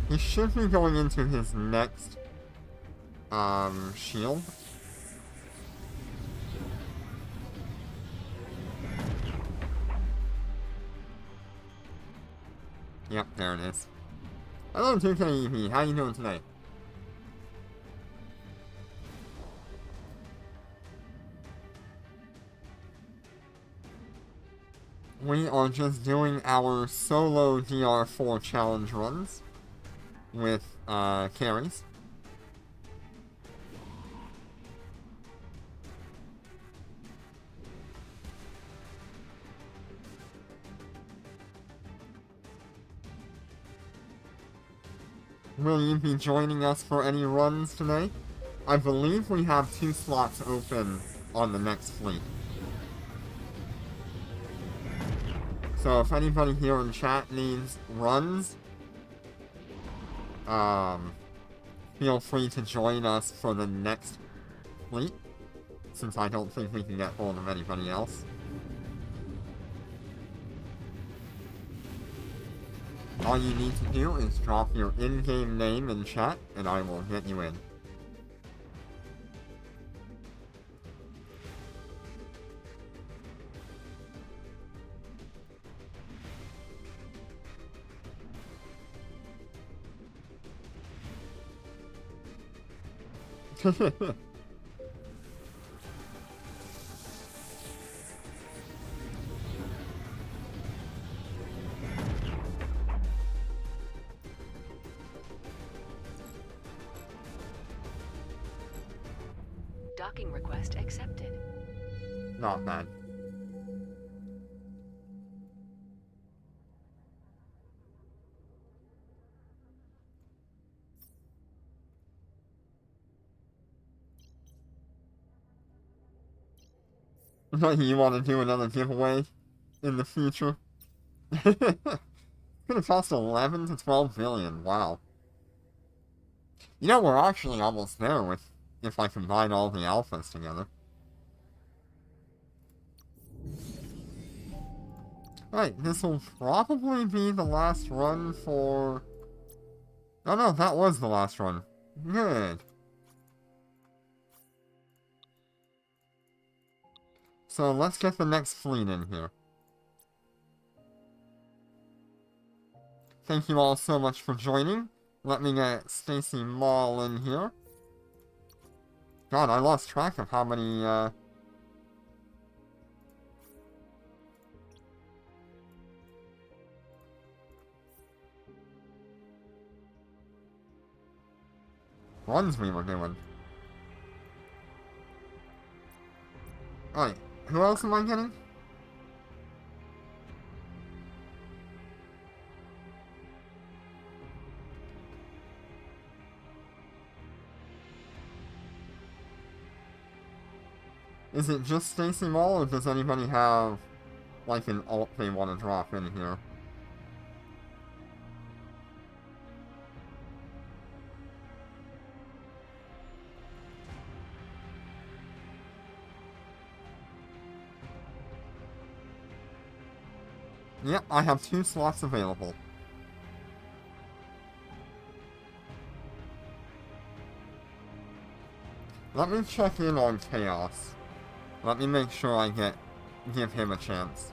He should be going into his next, shield. Yep, there it is. Hello, 2KEV. How you doing today? We are just doing our solo DR4 challenge runs with, carries. Will you be joining us for any runs today? I believe we have 2 slots open on the next fleet. So if anybody here in chat needs runs, feel free to join us for the next fleet, since I don't think we can get hold of anybody else. All you need to do is drop your in-game name in chat, and I will get you in. Docking request accepted. Not bad. You want to do another giveaway in the future? It's gonna cost 11 to 12 billion. Wow. You know, we're actually almost there with if I combine all the alphas together. Right, this will probably be the last run for... Oh no, that was the last run. Good. So let's get the next fleet in here. Thank you all so much for joining. Let me get Stacy Mall in here. God, I lost track of how many, runs we were doing. Alright, who else am I getting? Is it just Stacy Mall, or does anybody have, like, an alt they want to drop in here? Yep, I have 2 slots available. Let me check in on Chaos. Let me make sure I give him a chance.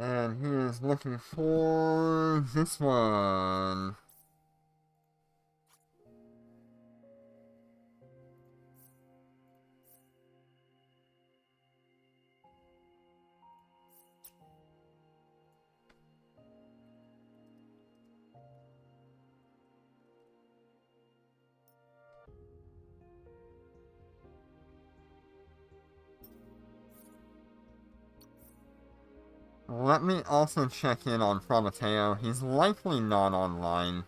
And he is looking for this one. Let me also check in on Prometeo. He's likely not online.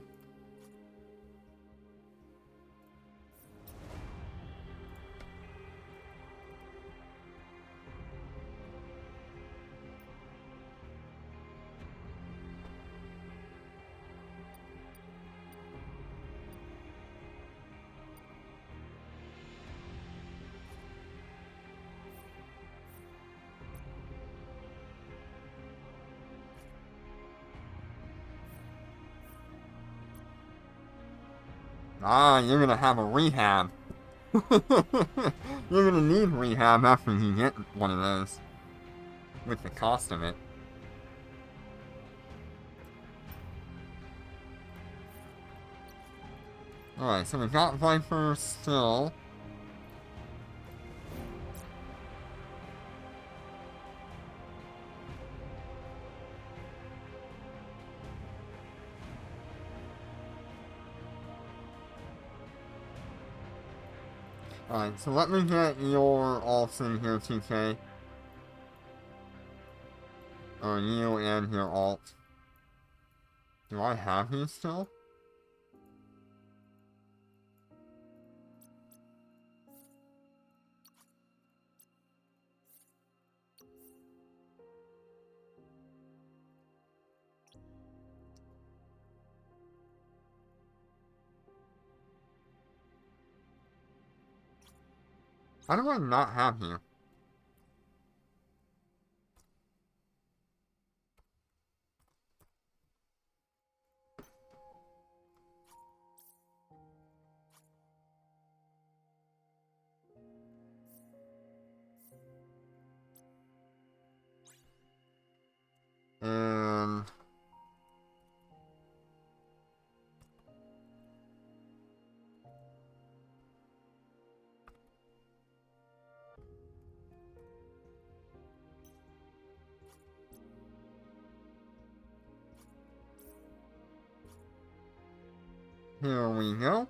Ah, you're gonna have a rehab. You're gonna need rehab after you get one of those. With the cost of it. Alright, so we got Viper still. Alright, so let me get your alts in here, TK. Or you and your alt. Do I have you still? How do I not have you? And... here we go.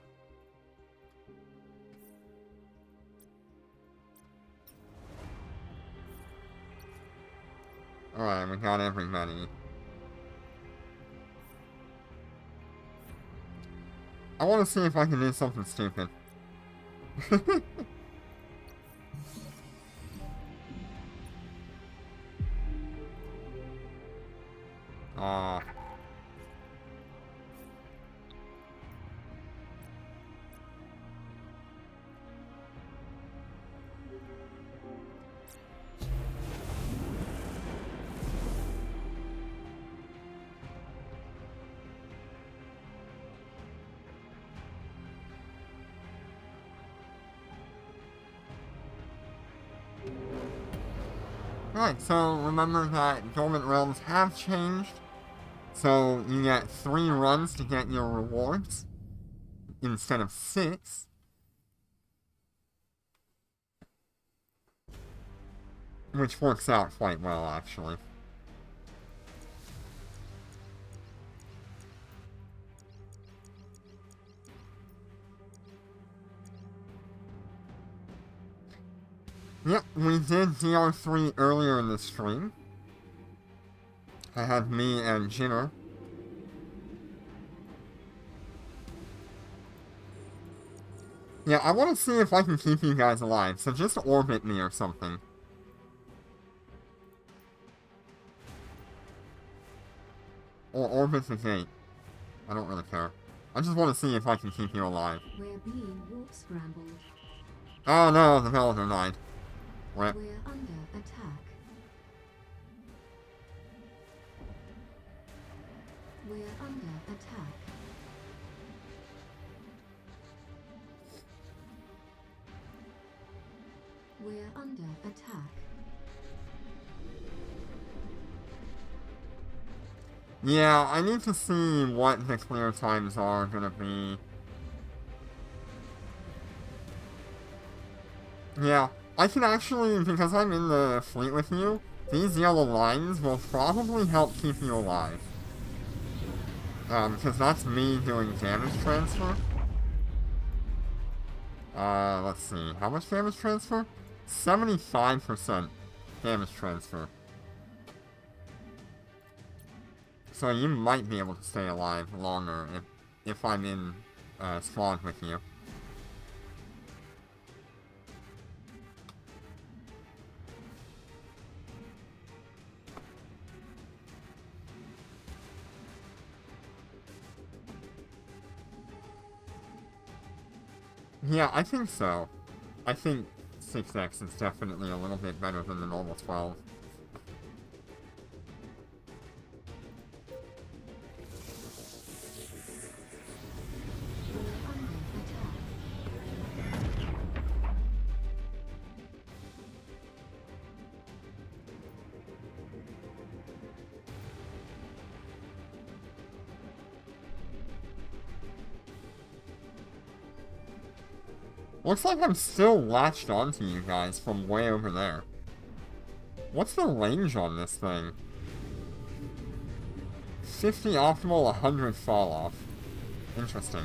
Alright, we got everybody. I want to see if I can do something stupid. Aw. Right, so remember that Dormant Realms have changed. So you get 3 runs to get your rewards instead of 6. Which works out quite well, actually. Yep, we did DR3 earlier in the stream. I had me and Jinner. Yeah, I want to see if I can keep you guys alive, so just orbit me or something. Or orbit the gate. I don't really care. I just want to see if I can keep you alive. We're being warp scrambled. Oh no, the Paladin died. Rip. We're under attack. We're under attack. We're under attack. Yeah, I need to see what the clear times are gonna be. Yeah, I can actually, because I'm in the fleet with you, these yellow lines will probably help keep you alive. Because that's me doing damage transfer. Let's see. How much damage transfer? 75% damage transfer. So you might be able to stay alive longer if I'm in squad with you. Yeah, I think so. I think 6x is definitely a little bit better than the normal 12. We're under attack. Looks like I'm still latched onto you guys from way over there. What's the range on this thing? 50 optimal, 100 fall off. Interesting.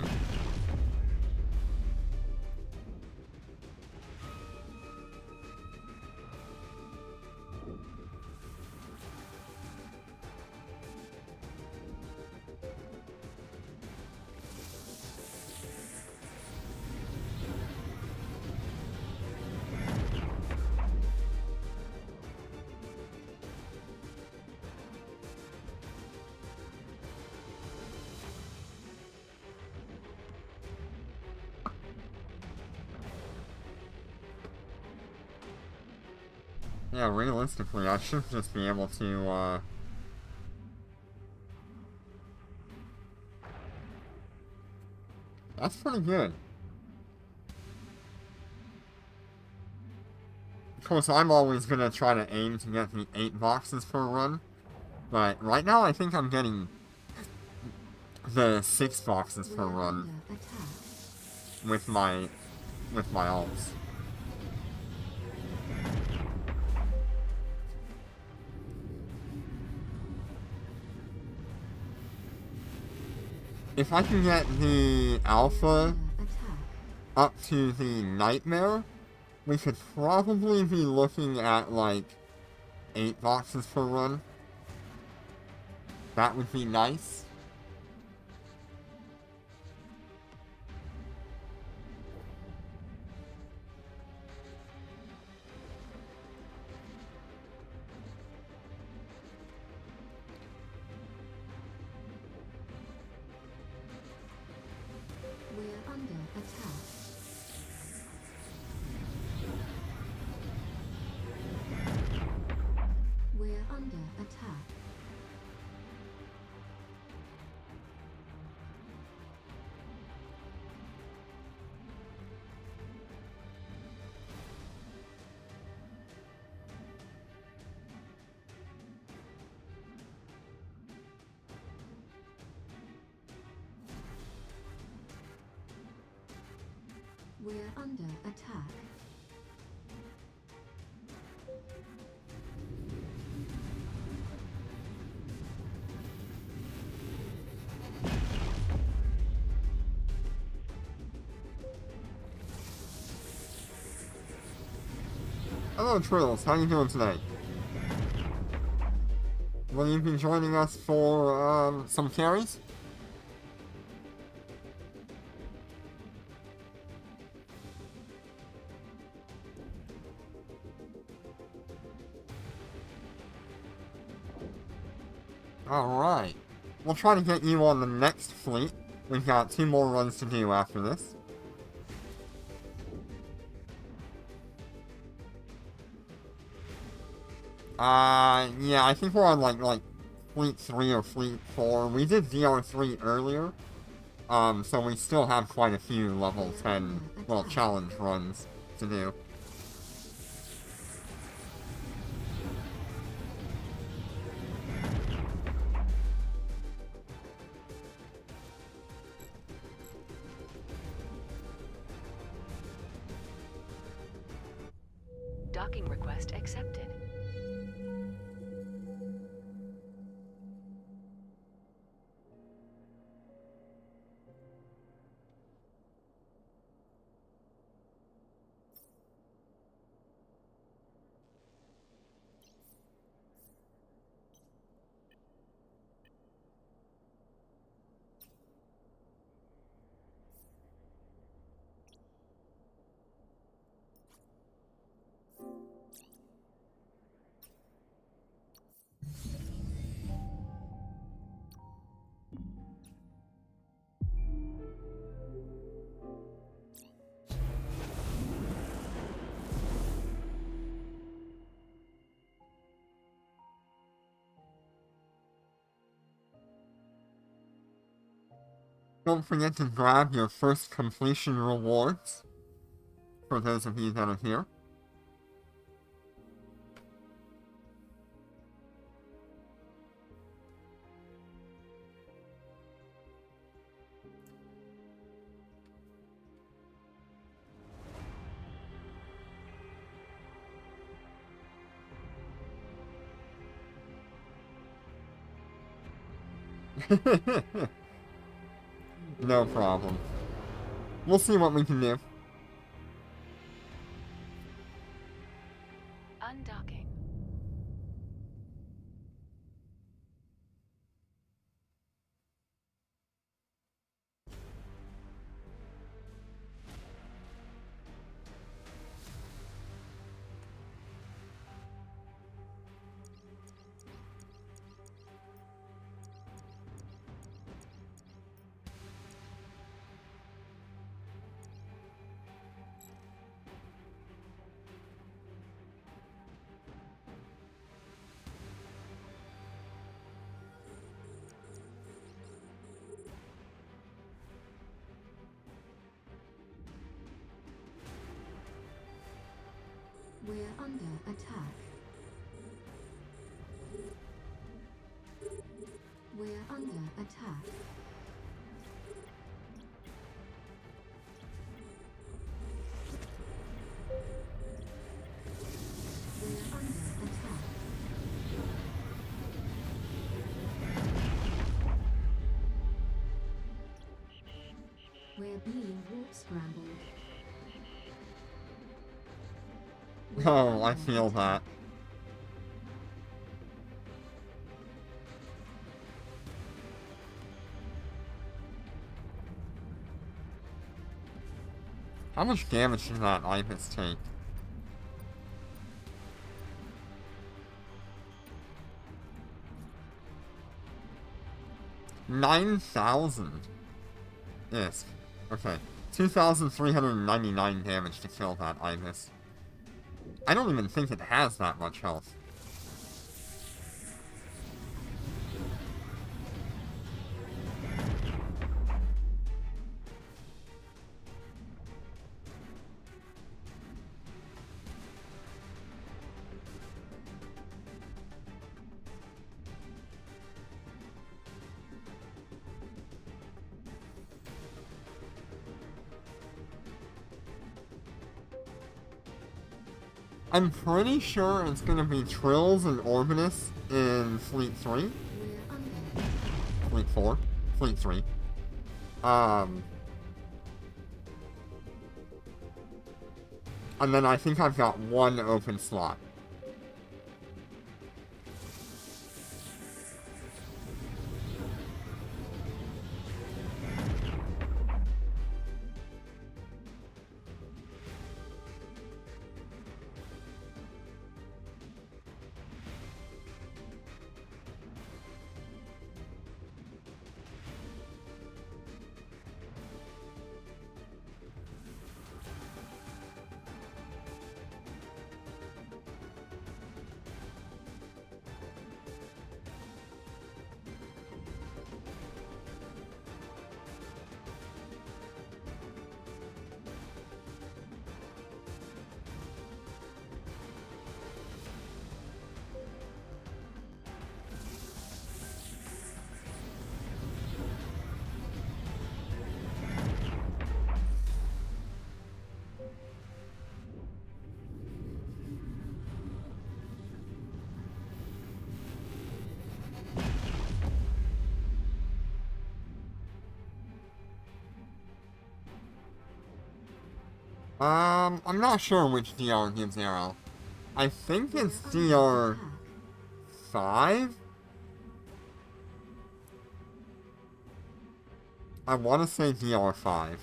Yeah, realistically, I should just be able to, That's pretty good. Of course, I'm always gonna try to aim to get the 8 boxes per run. But right now, I think I'm getting the 6 boxes per We're run under attack. with my ults. If I can get the alpha Under attack. up to the nightmare, we could probably be looking at like 8 boxes per run. That would be nice. We're under attack. We're under attack. We're under attack. Hello, Trills. How you doing today? Will you be joining us for some carries? Alright. We'll try to get you on the next fleet. We've got 2 more runs to do after this. Yeah, I think we're on like fleet 3 or fleet 4. We did DR3 earlier. So we still have quite a few level 10, well, challenge runs to do. Docking request accepted. Don't forget to grab your first completion rewards, for those of you that are here. No problem. We'll see what we can do. Undocking. We're under attack. We're under attack. We're under attack. We're being warp scrambled. We're Oh, I under feel attack. that. How much damage does that Ibis take? 9,000. Yes. Okay. 2,399 damage to kill that Ibis. I don't even think it has that much health. I'm pretty sure it's gonna be Trills and Orbitus in Fleet 3. We're under Fleet 4. Fleet 3. And then I think I've got one open slot. I'm not sure which DR gives arrow. I think We're it's under attack. DR5? I want to say DR5.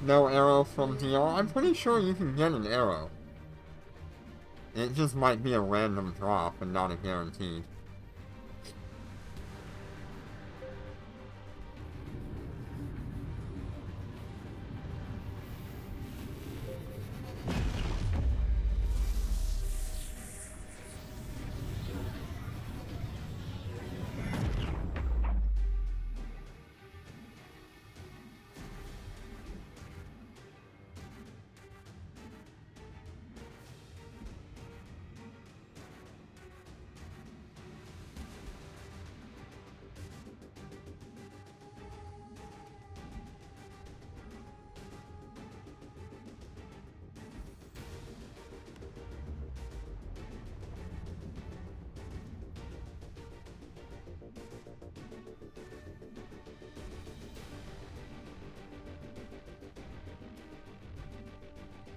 No arrow from DR? I'm pretty sure you can get an arrow. It just might be a random drop and not a guaranteed.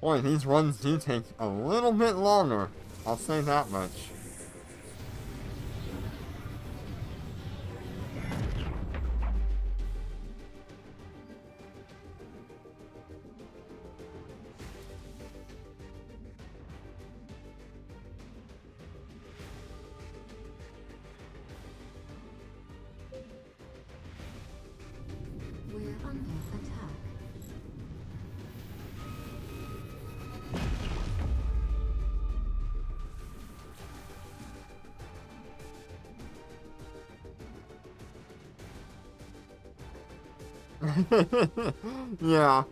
Boy, these runs do take a little bit longer. I'll say that much. We're under attack. Yeah.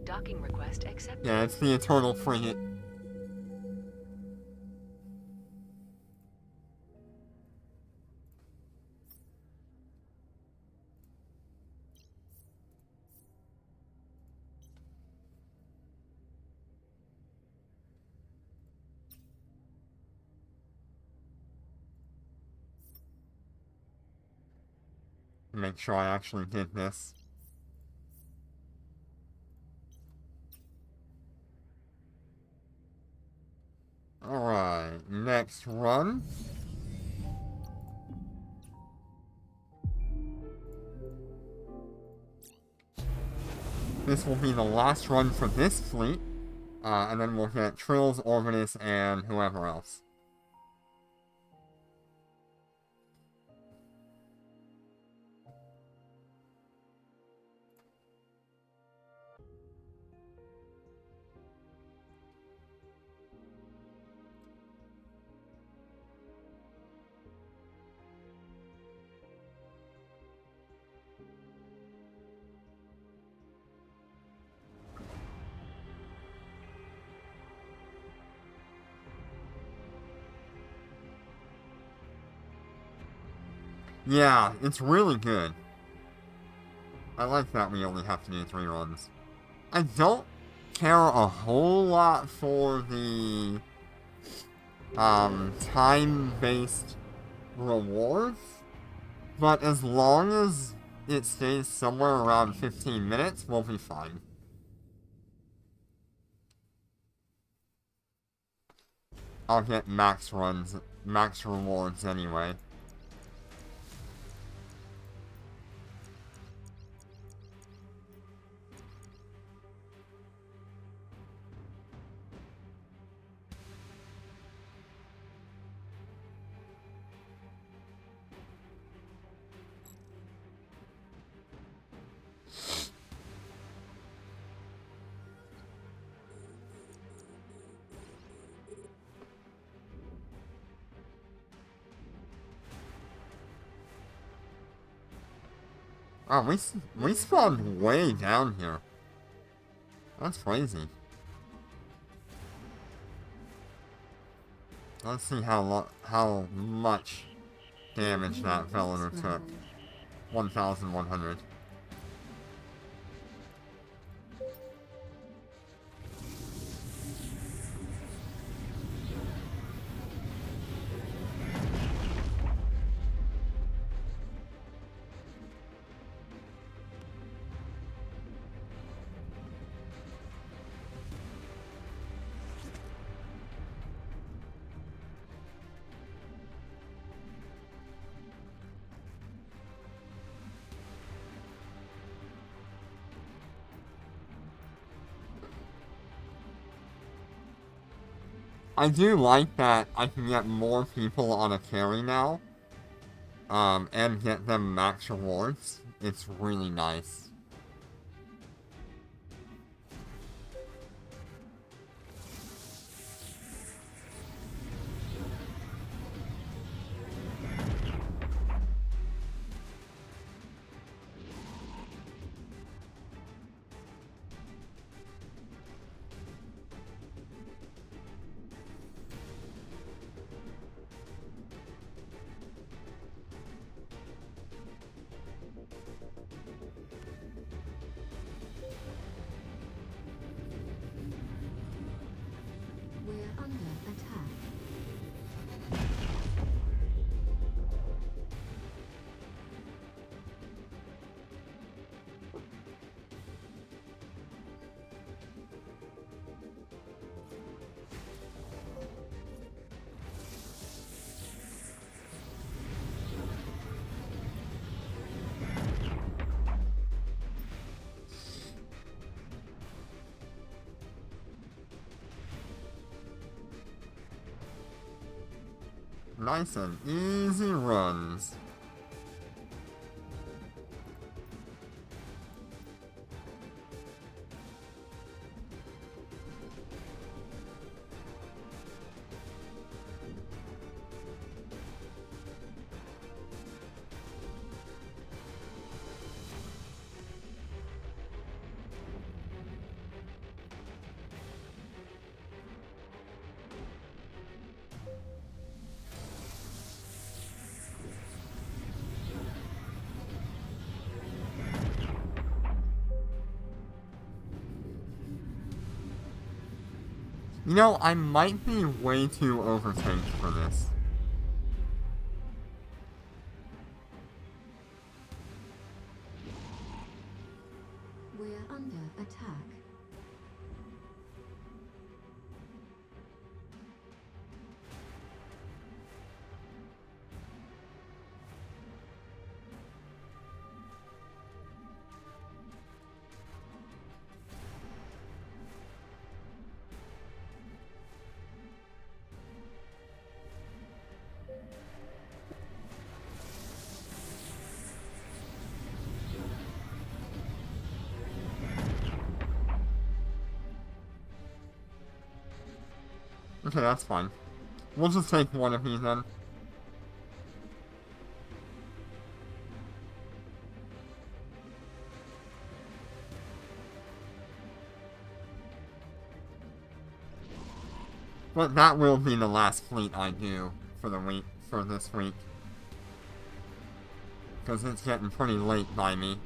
Docking request accepted. Yeah, it's the Eternal Frigate. Make sure I actually did this. Alright, next run. This will be the last run for this fleet. And then we'll get Trills, Orbitus, and whoever else. Yeah, it's really good. I like that we only have to do 3 runs. I don't care a whole lot for the time-based rewards, but as long as it stays somewhere around 15 minutes, we'll be fine. I'll get max runs, max rewards anyway. Oh, we spawned way down here. That's crazy. Let's see how much damage that villainer took. 1,100. I do like that I can get more people on a carry now, and get them max rewards. It's really nice. We're under attack. Nice and easy runs. You know, I might be way too overtanked for this. We're under attack. Okay, that's fine. We'll just take one of these then. But that will be the last fleet I do for this week. Because it's getting pretty late by me.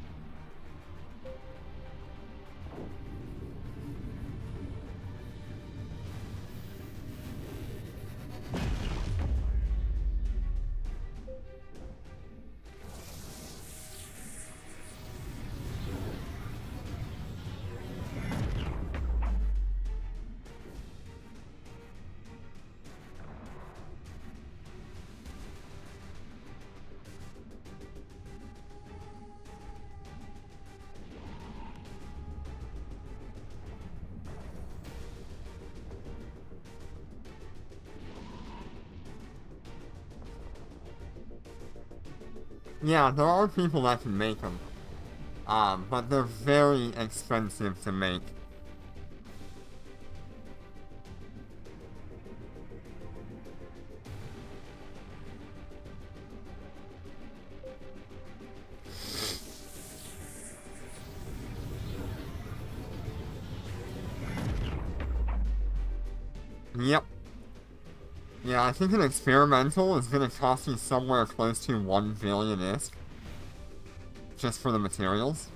Yeah, there are people that can make them. But they're very expensive to make. Yep. Yeah, I think an experimental is gonna cost you somewhere close to 1 billion ISK. Just for the materials.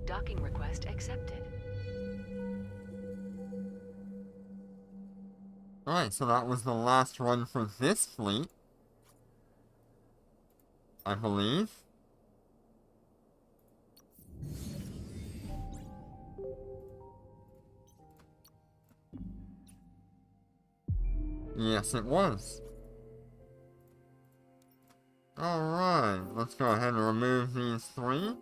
Docking request accepted. Alright, so that was the last run for this fleet. I believe. Yes, it was. Alright, let's go ahead and remove these 3.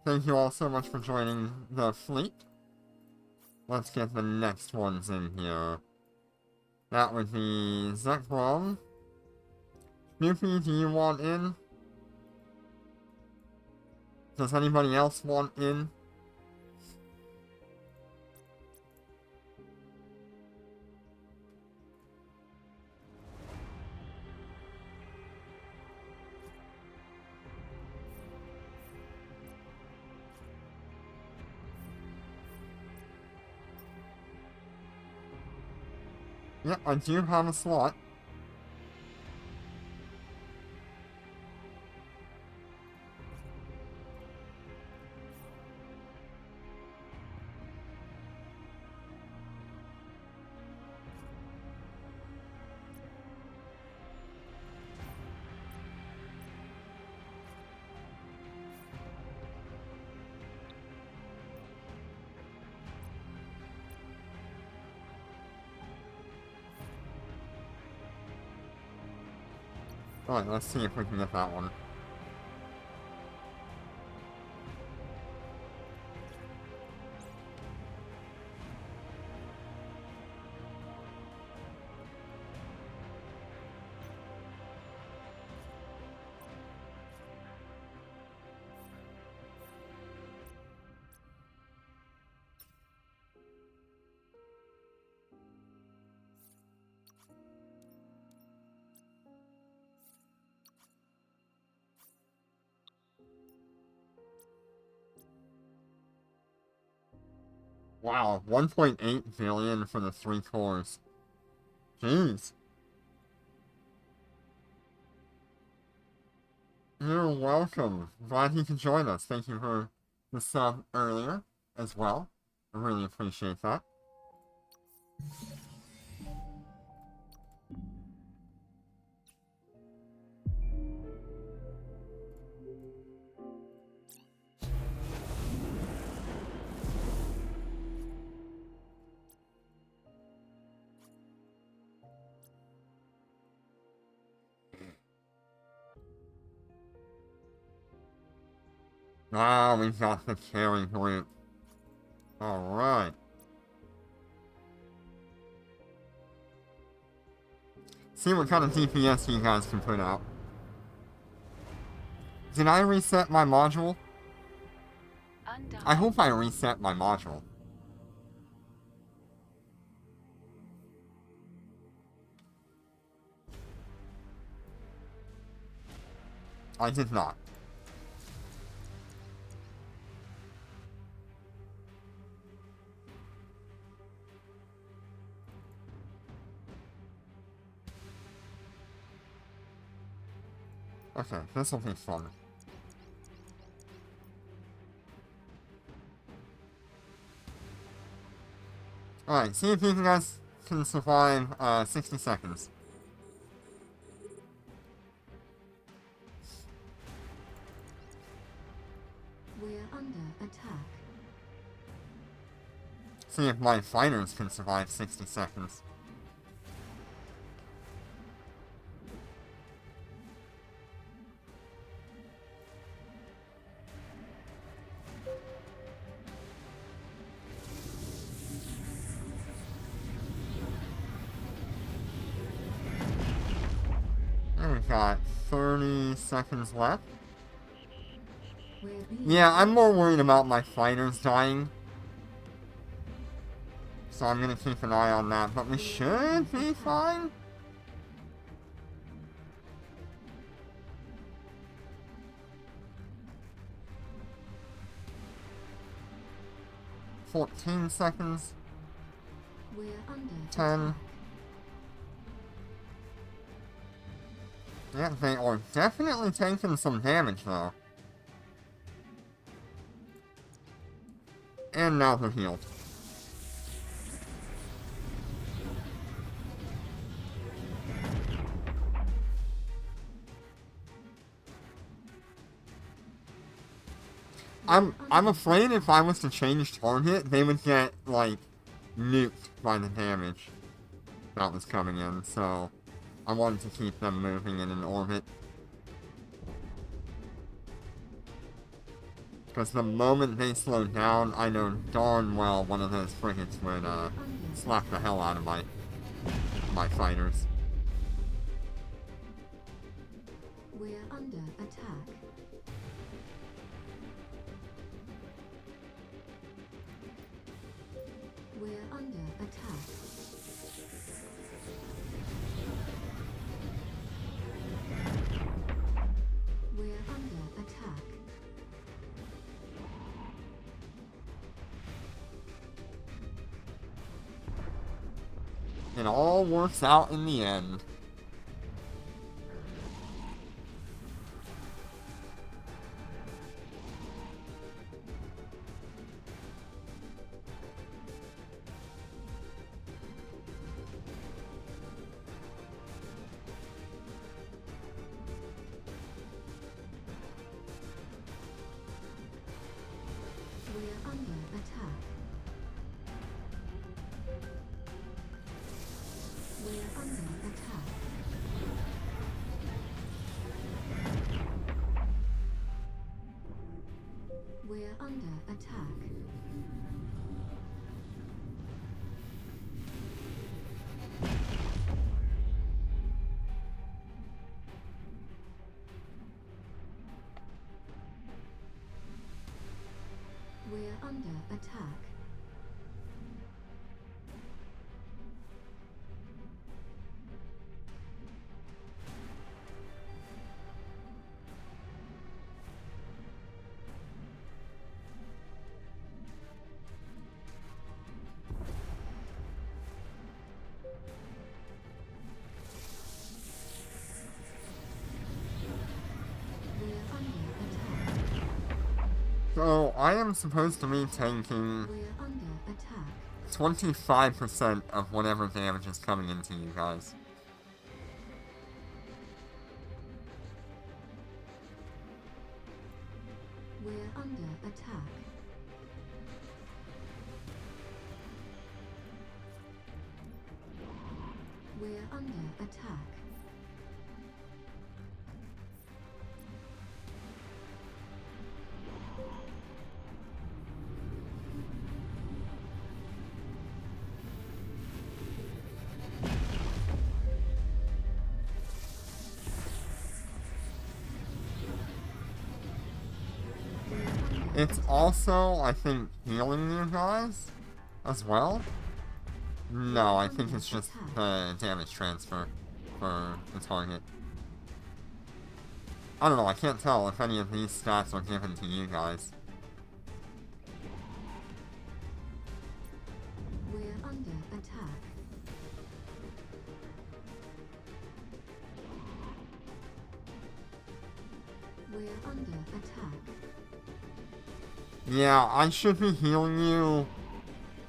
Thank you all so much for joining the fleet. Let's get the next ones in here. That would be Zekrom. Snoopy, do you want in? Does anybody else want in? Yep, I do have a slot. Alright, let's see if we can get that one. Wow, 1.8 billion for the 3 cores. Jeez. You're welcome. Glad you could join us. Thank you for the sub earlier as well. I really appreciate that. Ah, we got the carry group. Alright. See what kind of DPS you guys can put out. Did I reset my module? I hope I reset my module. I did not. Okay, this will be fun. Alright, see if you guys can survive 60 seconds. We're under attack. See if my fighters can survive 60 seconds. got 30 seconds left. We're being Yeah, I'm more worried about my fighters dying. So I'm gonna keep an eye on that, but we should be fine. "14 seconds. We're under 10. attack. Yeah, they are definitely taking some damage though. And now they're healed. I'm afraid if I was to change target, they would get, like, nuked by the damage that was coming in, so I wanted to keep them moving in an orbit. Because the moment they slow down, I know darn well one of those frigates would, slap the hell out of my fighters. We're under attack. We're under attack. We're under attack. It all works out in the end. We're under attack. We're under attack. We're under attack. We're under attack. We're under attack. So, I am supposed to be tanking We're under attack. 25% of whatever damage is coming into you guys. We're under attack. We're under attack. It's also, I think, healing you guys as well. No, I think it's just the damage transfer for the target. I don't know, I can't tell if any of these stats are given to you guys. We're under attack. We're under attack. Yeah, I should be healing you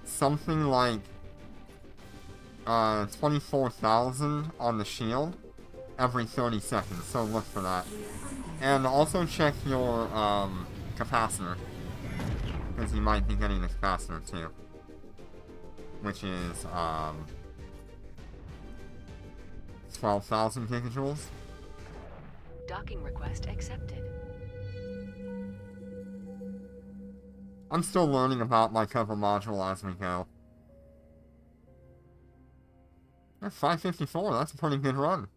something like 24,000 on the shield every 30 seconds, so look for that. And also check your capacitor, because you might be getting the capacitor too, which is 12,000 gigajoules. Docking request accepted. I'm still learning about my cover module as we go. At 554, that's a pretty good run.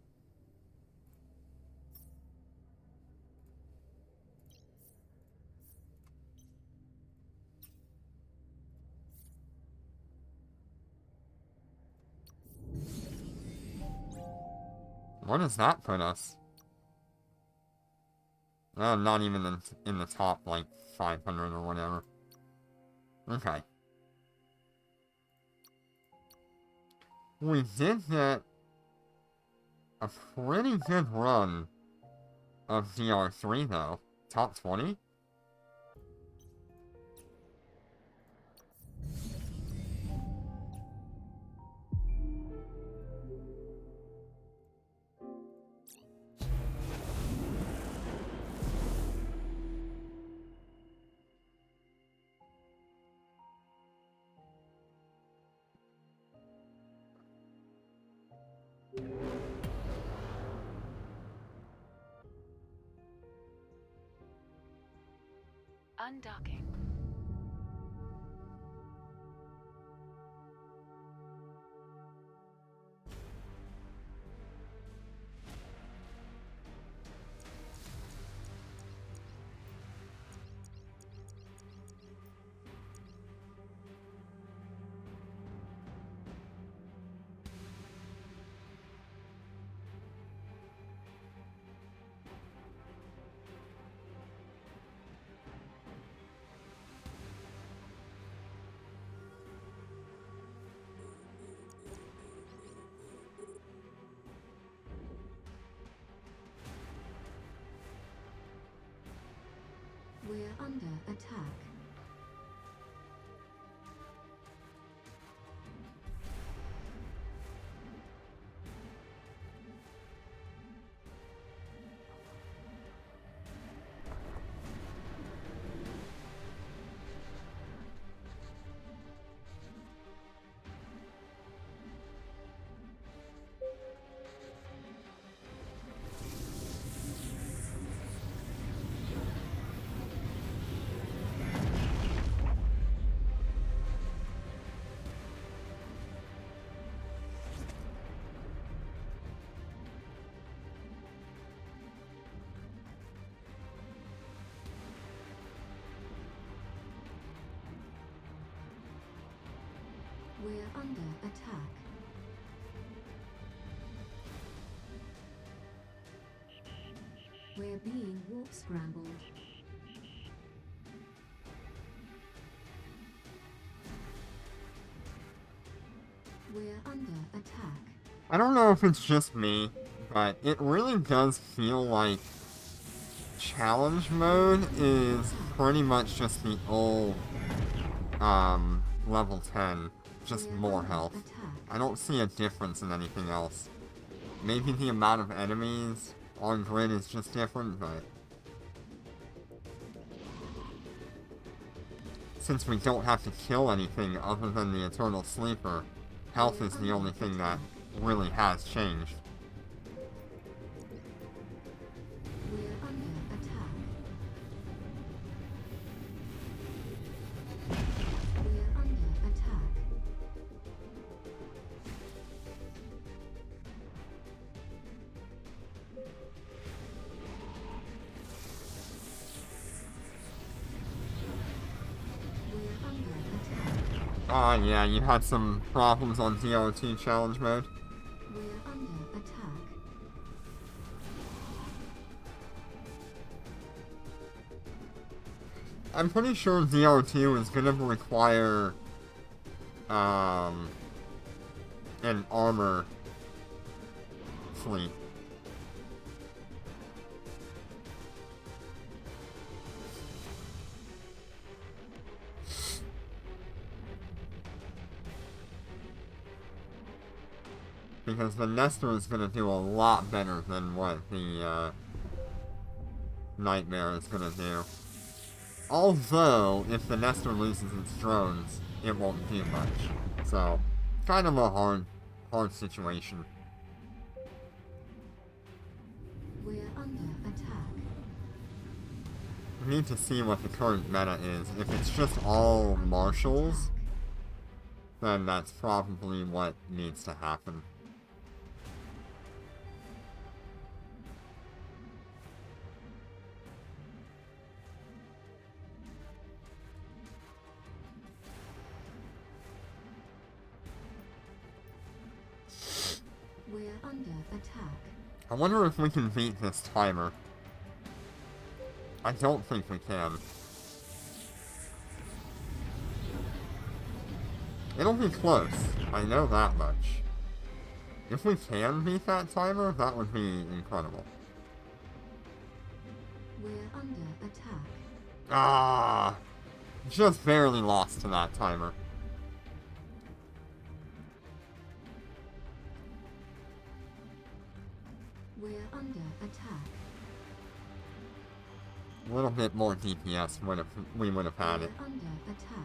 Where does that put us? Not even in the top, like, 500 or whatever. Okay. We did get a pretty good run of DR3, though. Top 20? Undocking. We're under attack. We're under attack. We're being warp scrambled. We're under attack. I don't know if it's just me, but it really does feel like challenge mode is pretty much just the old, level 10. Just more health. I don't see a difference in anything else. Maybe the amount of enemies on grid is just different, but since we don't have to kill anything other than the Eternal Sleeper, health is the only thing that really has changed. We're under attack. We're under attack. We're under attack. Ah, yeah, you had some problems on DR2 challenge mode. We're under attack. I'm pretty sure DR2 is gonna require, an armor fleet. Because the Nestor is gonna do a lot better than what the, Nightmare is gonna do. Although, if the Nestor loses its drones, it won't do much. So, kind of a hard situation. We're under attack. We need to see what the current meta is. If it's just all marshals, then that's probably what needs to happen. We're under attack. I wonder if we can beat this timer. I don't think we can. It'll be close. I know that much. If we can beat that timer, that would be incredible. We're under attack. Ah! Just barely lost to that timer. We're under attack. A little bit more DPS we would have had it. We're under attack.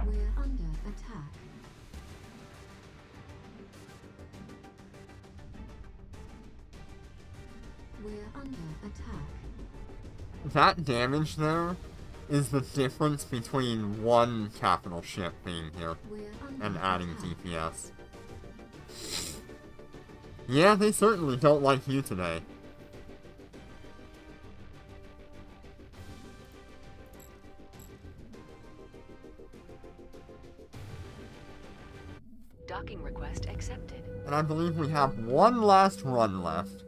We're under attack. We're under attack. That damage there is the difference between one capital ship being here We're under and adding attack. DPS. Yeah, they certainly don't like you today. Docking request accepted. And I believe we have one last run left.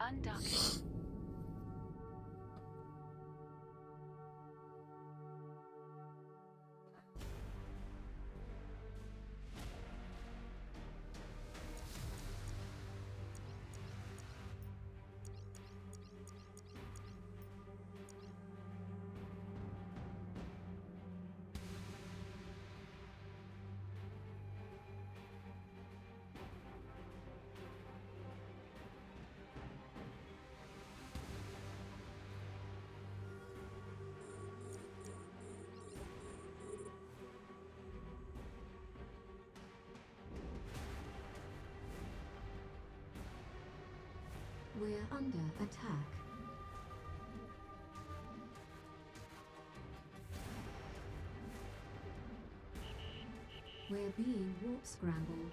Undocking. We're under attack. We're being warp scrambled.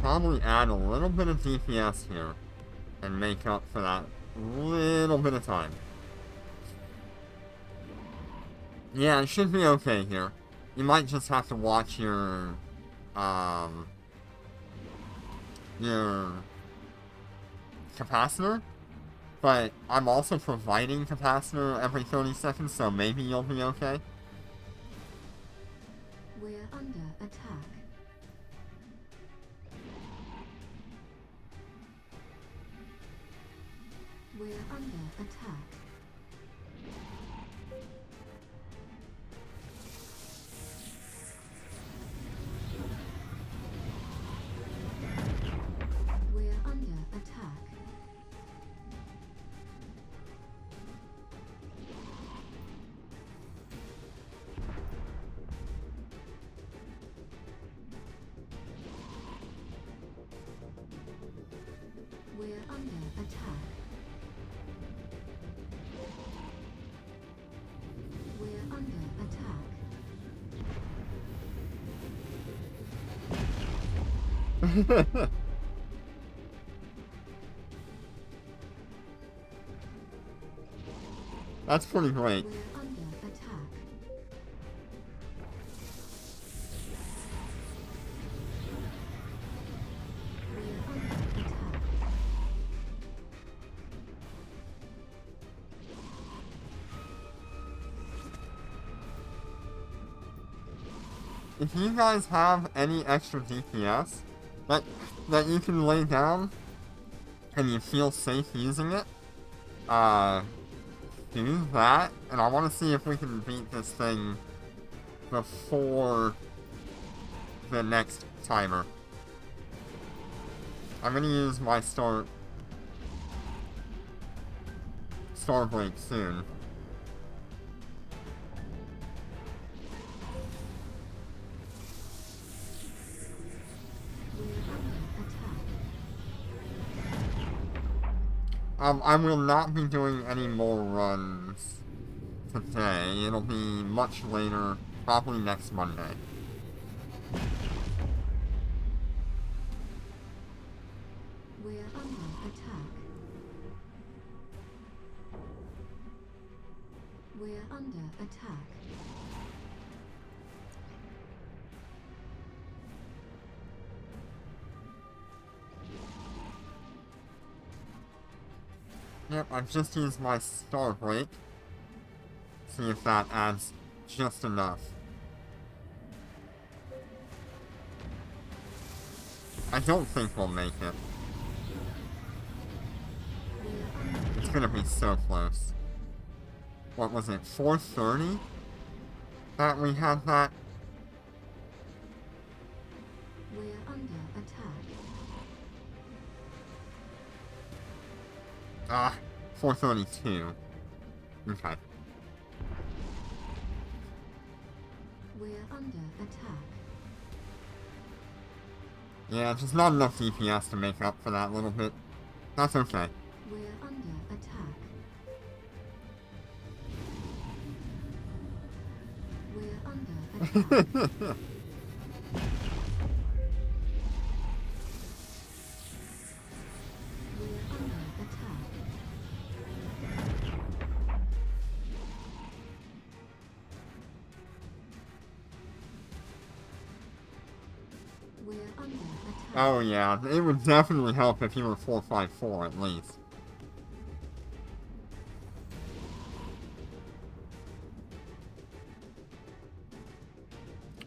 Probably add a little bit of DPS here and make up for that little bit of time. Yeah, it should be okay here. You might just have to watch your capacitor, but I'm also providing capacitor every 30 seconds, so maybe you'll be okay. We're under attack. We're under attack. We're under attack. We're under attack. We're under attack. That's pretty great. We're under attack. if you guys have any extra DPS that you can lay down and you feel safe using it, do that. And I want to see if we can beat this thing before the next timer. I'm gonna use my star break soon. I will not be doing any more runs today. It'll be much later, probably next Monday. We're under attack. We're under attack. Yep, I've just used my star break. See if that adds just enough. I don't think we'll make it. It's gonna be so close. What was it, 4:30? That we had that? We're under attack. 4:32. Okay. We're under attack. Yeah, just not enough DPS to make up for that little bit. That's okay. We're under attack. We're under attack. We're under attack. We're under attack. Oh yeah, it would definitely help if you were 454 at least.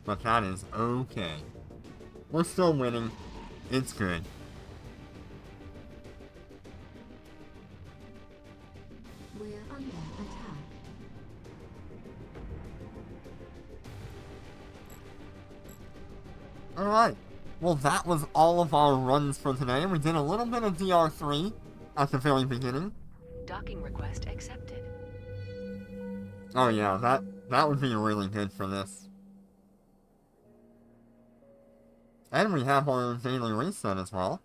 But that is okay. We're still winning. It's good. We're under attack. Alright. Well, that was all of our runs for today. We did a little bit of DR3 at the very beginning. Docking request accepted. Oh yeah, that would be really good for this. And we have our daily reset as well.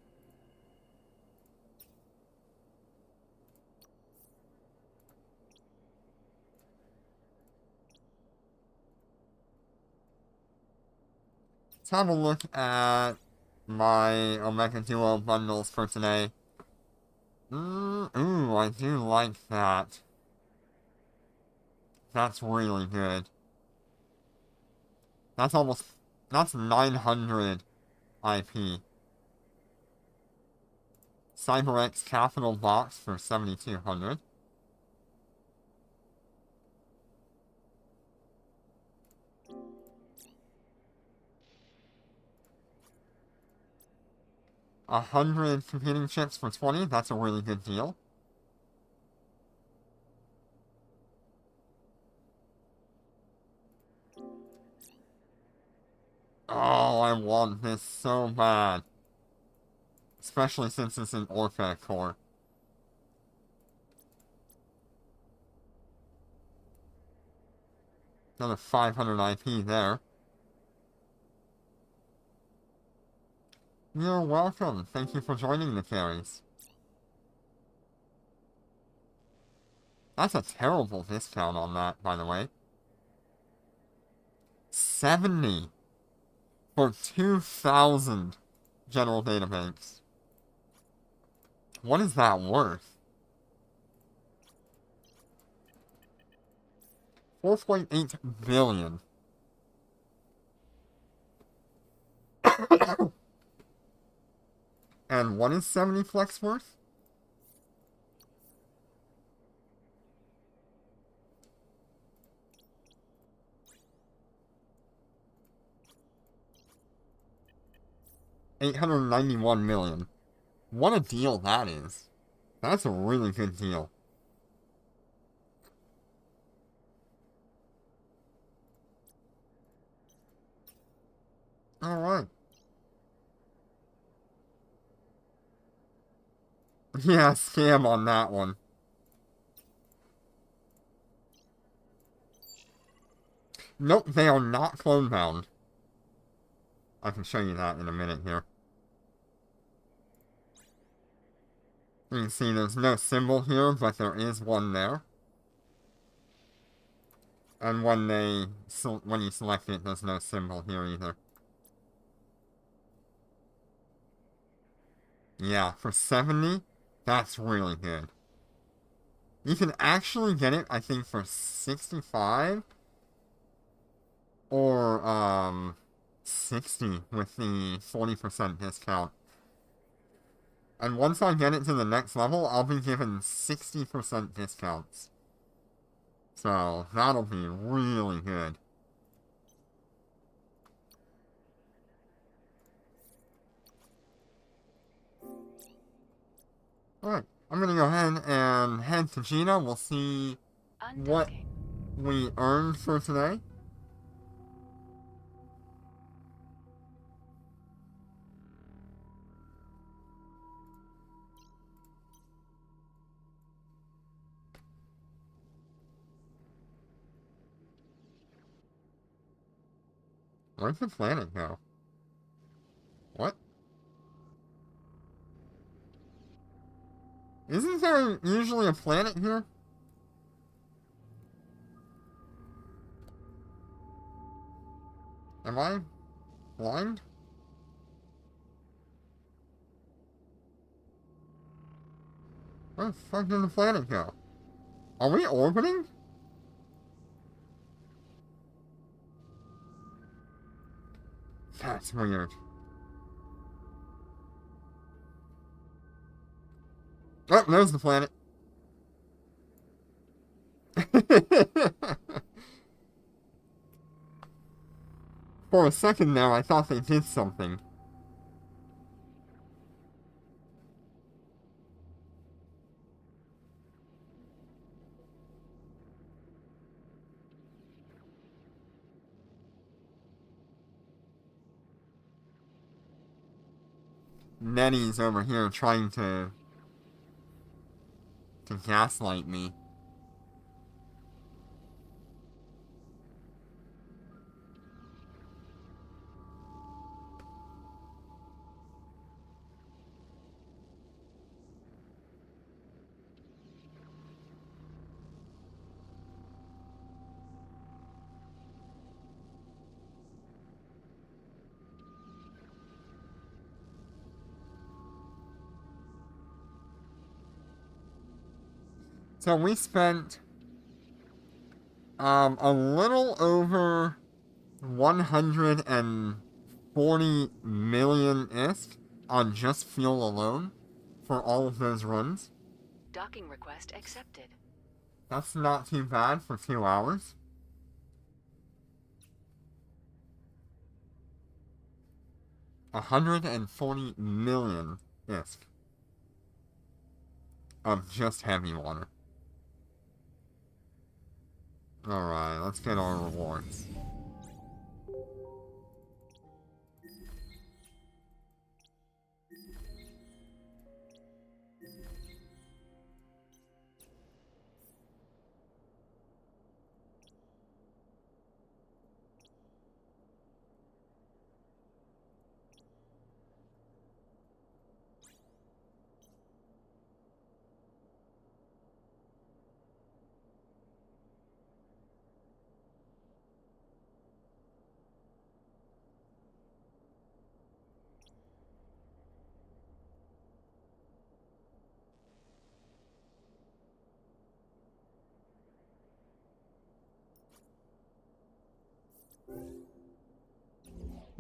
Let's have a look at my Omega Duo bundles for today. Ooh, I do like that. That's really good. That's 900 IP. CyberX Capital Box for 7,200. A 100 computing chips for 20, that's a really good deal. Oh, I want this so bad. Especially since it's an Orpha core. Another 500 IP there. You're welcome. Thank you for joining the carries. That's a terrible discount on that, by the way. 70 for 2,000 general databanks. What is that worth? 4.8 billion. And what is 70 flex worth? 891 million. What a deal that is. That's a really good deal. Alright. Yeah, scam on that one. Nope, they are not clone bound. I can show you that in a minute here. You can see there's no symbol here, but there is one there. And when you select it, there's no symbol here either. Yeah, for 70, that's really good. You can actually get it, I think, for 65 or 60 with the 40% discount. And once I get it to the next level, I'll be given 60% discounts. So, that'll be really good. Alright, I'm gonna go ahead and head to Gina. We'll see what Undocking. we earned for today. Where's the planet go? What? Isn't there usually a planet here? Am I blind? Where the fuck did the planet go? Are we orbiting? That's weird. Oh, there's the planet. For a second now, I thought they did something. Nettie's over here trying to gaslight me. So we spent a little over 140 million ISK on just fuel alone for all of those runs. Docking request accepted. That's not too bad for 2 hours. $140 million ISK of just heavy water. Alright, let's get our rewards.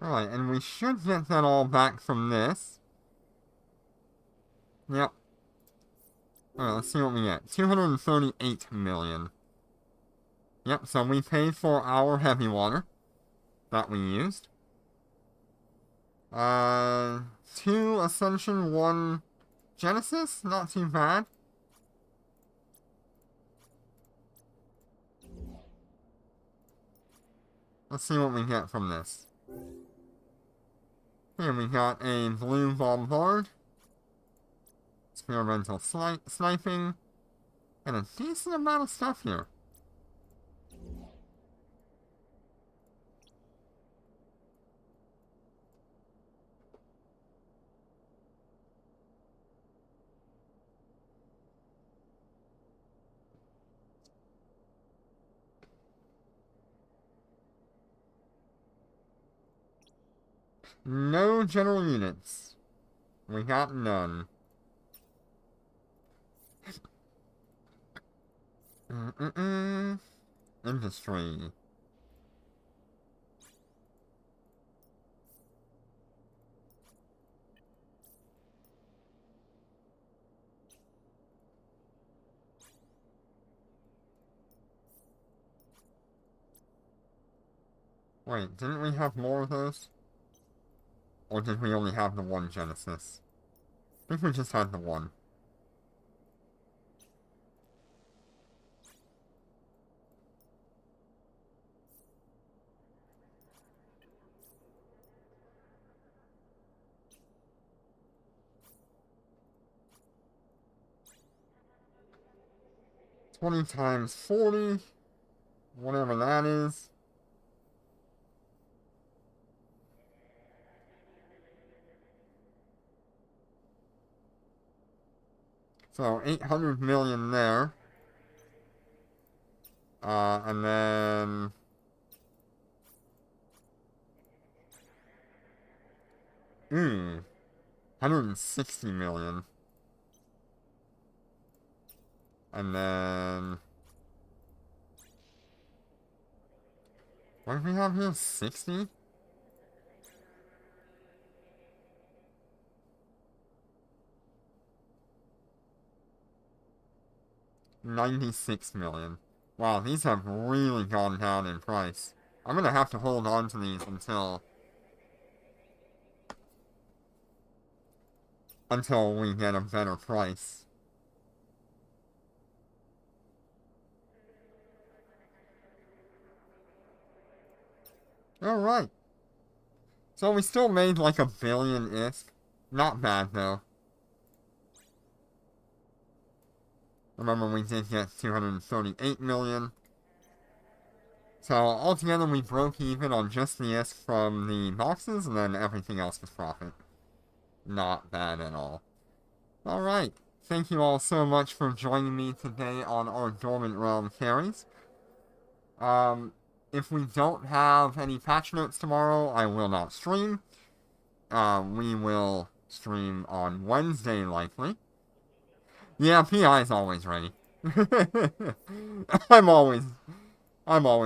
Alright, and we should get that all back from this. Yep. Alright, let's see what we get. 238 million. Yep, so we paid for our heavy water that we used. 2 Ascension, 1 Genesis? Not too bad. Let's see what we get from this. Here we got a blue bombard, experimental sniping, and a decent amount of stuff here. No general units. We got none. Industry. Wait, didn't we have more of those? Or did we only have the one Genesis? I think we just had the one. $20 times 40, whatever that is. So 800 million there. And then 160 million. And then what do we have here? 60? $96 million. Wow, these have really gone down in price. I'm gonna have to hold on to these until we get a better price. Alright. So we still made like $1 billion-ish. Not bad though. Remember, we did get 238 million. So altogether we broke even on just the ISK from the boxes, and then everything else was profit. Not bad at all. Alright, thank you all so much for joining me today on our Dormant Realm carries. If we don't have any patch notes tomorrow, I will not stream. We will stream on Wednesday, likely. Yeah, PI's always ready. I'm always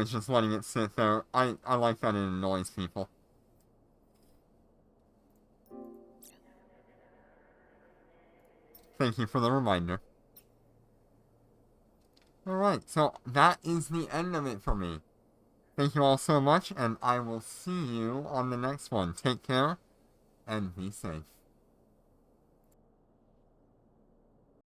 just letting it sit there. I like that it annoys people. Thank you for the reminder. Alright, so that is the end of it for me. Thank you all so much, and I will see you on the next one. Take care, and be safe.